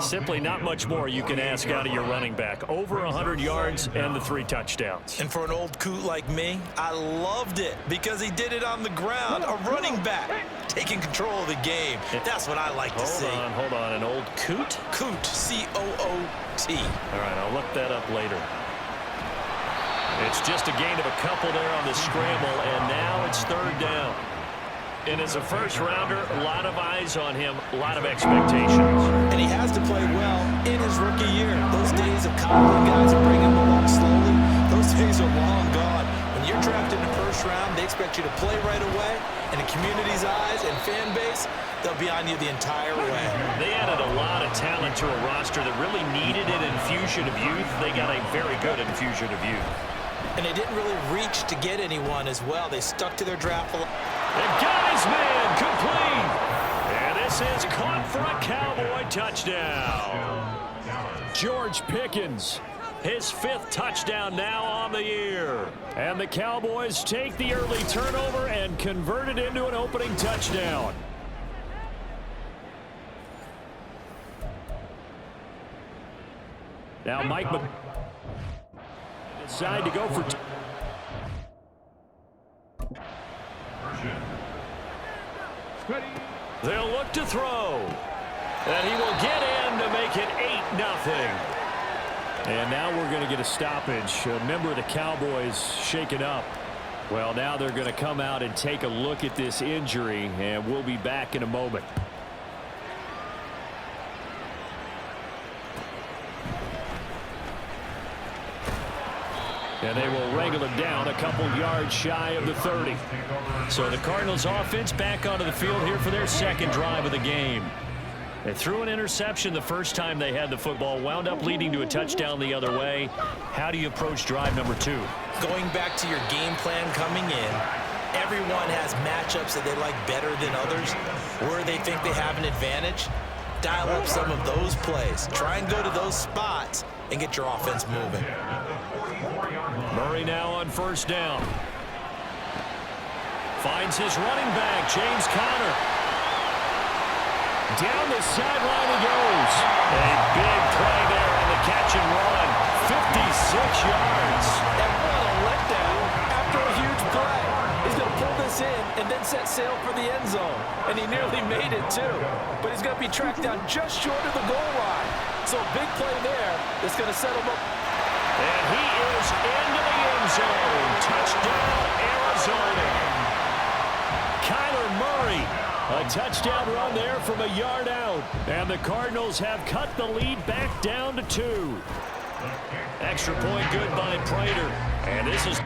Simply not much more you can ask out of your running back. Over 100 yards and the 3 touchdowns. And for an old coot like me, I loved it because he did it on the ground. A running back taking control of the game. That's what I like to see. Hold on. An old coot? Coot, C-O-O-T. All right, I'll look that up later. It's just a gain of a couple there on the scramble, and now it's 3rd down. And as a first-rounder, a lot of eyes on him, a lot of expectations. And he has to play well in his rookie year. Those days of coddling guys and bringing them along slowly, those days are long gone. When you're drafted in the first round, they expect you to play right away. And the community's eyes and fan base, they'll be on you the entire way. They added a lot of talent to a roster that really needed an infusion of youth. They got a very good infusion of youth. And they didn't really reach to get anyone as well. They stuck to their draft philosophy. And got his man complete. And this is caught for a Cowboy touchdown. George Pickens, his 5th touchdown now on the year. And the Cowboys take the early turnover and convert it into an opening touchdown. Now Mike decide to go for they'll look to throw. And he will get in to make it 8-0. And now we're going to get a stoppage. A member of the Cowboys shaken up. Well, now they're going to come out and take a look at this injury, and we'll be back in a moment. And they will wrangle him down a couple yards shy of the 30. So the Cardinals offense back onto the field here for their 2nd drive of the game. They threw an interception the first time they had the football, wound up leading to a touchdown the other way. How do you approach drive number 2? Going back to your game plan coming in everyone has matchups that they like better than others, where they think they have an advantage. Dial up some of those plays. Try and go to those spots and get your offense moving. Murray now on first down. Finds his running back, James Conner. Down the sideline he goes. A big play there on the catch and run. 56 yards. And what a letdown after a huge play. He's going to pull this in and then set sail for the end zone. And he nearly made it too. But he's going to be tracked down just short of the goal line. So a big play there that's going to set him up. And he is into the end zone. Touchdown, Arizona. Kyler Murray. A touchdown run there from a yard out. And the Cardinals have cut the lead back down to 2. Extra point good by Prater. And this is